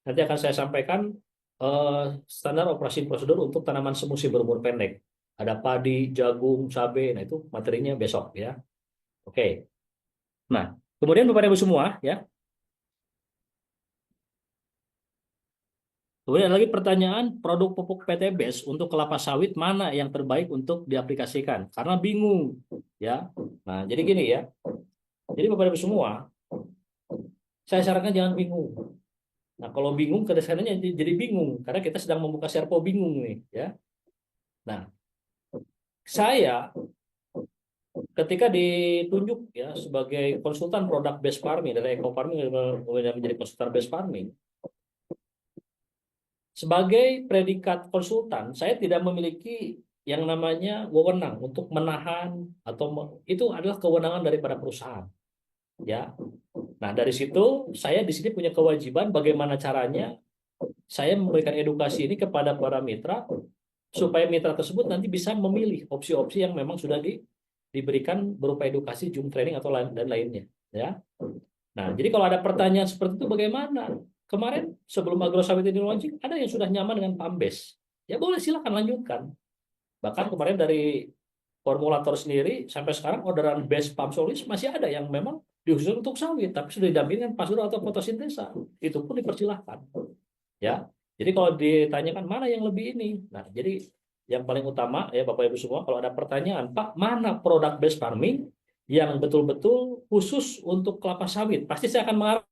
Nanti akan saya sampaikan standar operasi prosedur untuk tanaman semusim berumur pendek. Ada padi, jagung, cabai, nah itu materinya besok ya. Oke. Nah, kemudian Bapak Ibu semua ya, Kemudian ada lagi pertanyaan, produk pupuk PTBES untuk kelapa sawit mana yang terbaik untuk diaplikasikan? Karena bingung, ya. Nah, jadi gini ya. Jadi Bapak Ibu semua, saya sarankan jangan bingung. Nah, kalau bingung kedesannya jadi bingung karena kita sedang membuka Serpo bingung nih, ya. Nah, saya ketika ditunjuk ya sebagai konsultan produk best farming dari Eco Farming kemudian menjadi konsultan best farming, sebagai predikat konsultan, saya tidak memiliki yang namanya wewenang untuk menahan atau itu adalah kewenangan daripada perusahaan. Ya, nah dari situ saya di sini punya kewajiban bagaimana caranya saya memberikan edukasi ini kepada para mitra supaya mitra tersebut nanti bisa memilih opsi-opsi yang memang sudah diberikan berupa edukasi, Zoom training atau lain dan lainnya. Ya, nah jadi kalau ada pertanyaan seperti itu bagaimana? Kemarin sebelum agrosawit ini launching, ada yang sudah nyaman dengan PAMBES. Ya boleh silakan lanjutkan. Bahkan kemarin dari formulator sendiri sampai sekarang orderan base pump solution masih ada yang memang diusul untuk sawit, tapi sudah didampingkan pasur atau fotosintesa. Itu pun dipersilahkan. Ya, jadi kalau ditanyakan mana yang lebih ini, nah jadi yang paling utama ya Bapak Ibu semua, kalau ada pertanyaan, Pak mana produk base farming yang betul-betul khusus untuk kelapa sawit, pasti saya akan mengarah.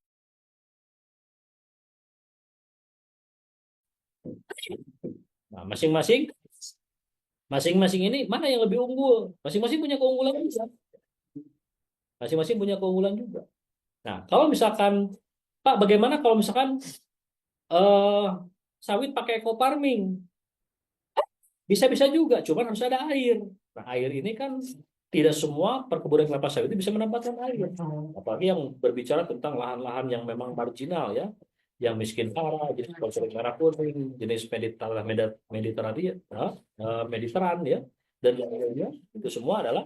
Nah, masing-masing ini mana yang lebih unggul? Masing-masing punya keunggulan juga. Masing-masing punya keunggulan juga. Nah, kalau misalkan Pak, bagaimana kalau misalkan eh, sawit pakai eco farming? Bisa-bisa juga, cuman harus ada air. Nah, air ini kan tidak semua perkebunan kelapa sawit itu bisa mendapatkan air. Apalagi yang berbicara tentang lahan-lahan yang memang marginal ya, yang miskin parah, jenis konflik merah kuning, jenis Mediterranean, Mediteran ya, dan lain-lainnya itu semua adalah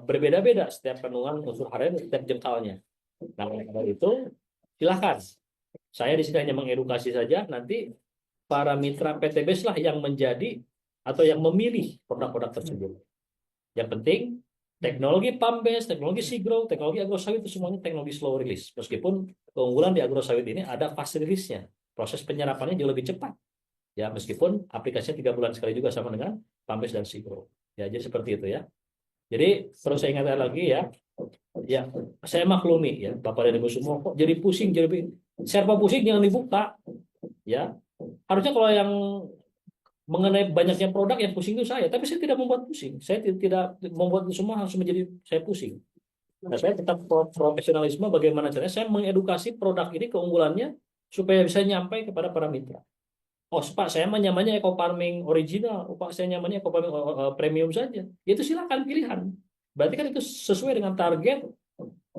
berbeda-beda setiap kandungan unsur harian setiap jengkalnya. Nah, oleh karena itu silahkan. Saya di sini hanya mengedukasi saja. Nanti para mitra PTBES lah yang menjadi atau yang memilih produk-produk tersebut. Yang penting teknologi PAMBES, teknologi SeaGrow, teknologi agrosawit itu semuanya teknologi slow release. Meskipun keunggulan di agrosawit ini ada fast release-nya. Proses penyerapannya jauh lebih cepat. Ya, meskipun aplikasinya 3 bulan sekali juga sama dengan PAMBES dan SeaGrow. Ya, jadi seperti itu ya. Jadi perlu saya ingatkan lagi ya, ya saya maklumi ya Bapak dan Ibu semua kok jadi pusing, jadi serba pusing jangan dibuka ya. Harusnya kalau yang mengenai banyaknya produk yang pusing itu saya, tapi saya tidak membuat pusing. Saya tidak membuat itu semua harus menjadi saya pusing. Nah, saya tetap profesionalisme bagaimana caranya saya mengedukasi produk ini keunggulannya supaya bisa nyampai kepada para mitra. Oh, Pak, saya nyamannya eco farming original. Oh, Pak, saya nyamannya eco farming premium saja. Itu silakan pilihan. Berarti kan itu sesuai dengan target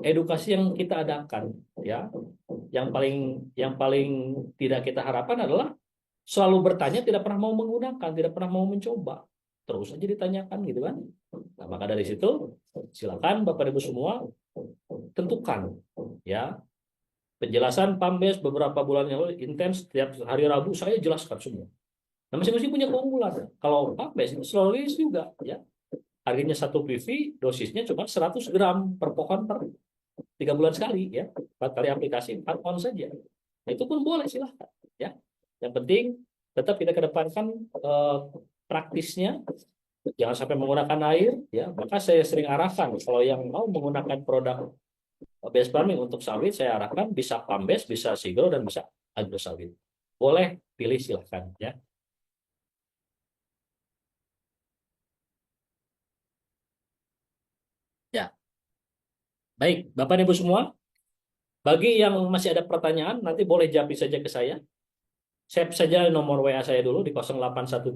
edukasi yang kita adakan, ya. Yang paling tidak kita harapkan adalah selalu bertanya tidak pernah mau menggunakan, tidak pernah mau mencoba. Terus aja ditanyakan gitu kan. Nah, maka dari situ silakan Bapak Ibu semua tentukan ya. Penjelasan PAMBES beberapa bulan yang lalu intens, setiap hari Rabu saya jelaskan semua. Nah, masing-masing punya keunggulan. Kalau PAMBES itu slow release juga, ya. Harganya 1 PV, dosisnya cuma 100 gram per pohon per 3 bulan sekali, ya. 4 kali aplikasi, 4 on saja. Nah, itu pun boleh silahkan, ya. Yang penting tetap kita kedepankan praktisnya, jangan sampai menggunakan air, ya. Maka saya sering arahkan kalau yang mau menggunakan produk base farming untuk sawit saya arahkan bisa PAMBES, bisa SeaGrow dan bisa agrosawit. Boleh pilih silahkan ya. Ya, baik Bapak dan Ibu semua. Bagi yang masih ada pertanyaan nanti boleh japri saja ke saya. Save saja nomor WA saya dulu di 0813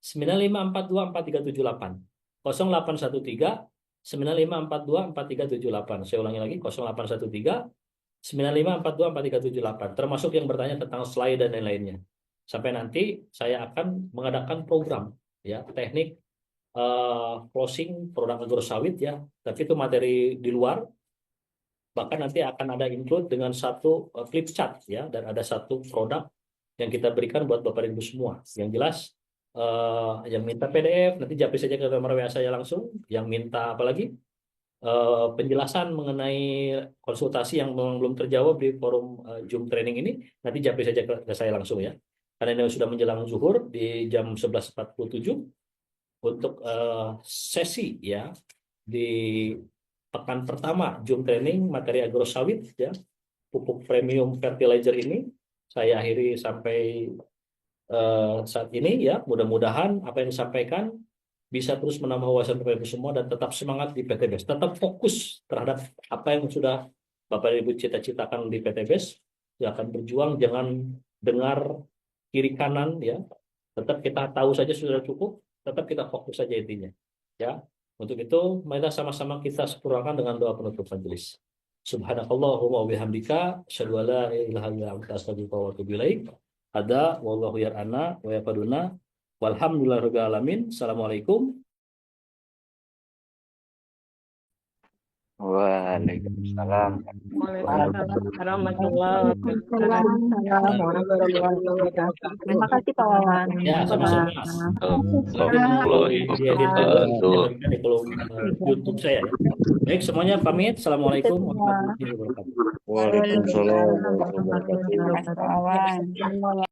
9542 4378. 0813 9542 4378. Saya ulangi lagi 0813 95424378, termasuk yang bertanya tentang slide dan lain-lainnya. Sampai nanti saya akan mengadakan program ya teknik closing produk agrosawit ya, tapi itu materi di luar. Bahkan nanti akan ada include dengan satu flip chart ya, dan ada satu produk yang kita berikan buat Bapak Ibu semua. Yang jelas yang minta PDF nanti japri saja ke nomor WA saya langsung. Yang minta apalagi penjelasan mengenai konsultasi yang memang belum terjawab di forum Zoom training ini, nanti japri saja ke saya langsung ya. Karena ini sudah menjelang zuhur di jam 11.47 untuk sesi ya di pekan pertama Zoom training materi agrosawit ya, pupuk premium fertilizer ini saya akhiri sampai saat ini ya. Mudah-mudahan apa yang disampaikan bisa terus menambah wawasan Bapak Ibu semua dan tetap semangat di PTBS, tetap fokus terhadap apa yang sudah Bapak Ibu cita-citakan di PTBS. Ya, akan berjuang, jangan dengar kiri kanan ya. Tetap kita tahu saja sudah cukup, tetap kita fokus saja intinya. Ya. Untuk itu, mari sama-sama kita sempurnakan dengan doa penutup majelis. Subhanakallahumma wa bihamdika asyhadu an la ilaha illa anta astaghfiruka wa atubu ilaik. Ada wallahu yar'ana wa yaqaduna. Walhamdulillahirabbil alamin. Assalamualaikum. Waalaikumsalam. Waalaikumsalam warahmatullahi wabarakatuh. Terima kasih Pak Wawan. Ya, sama-sama. Warahmatullahi wabarakatuh. Di kolom YouTube saya. Baik, semuanya pamit. Assalamualaikum warahmatullahi wabarakatuh. Waalaikumsalam warahmatullahi wabarakatuh. Terima kasih Pak Wawan.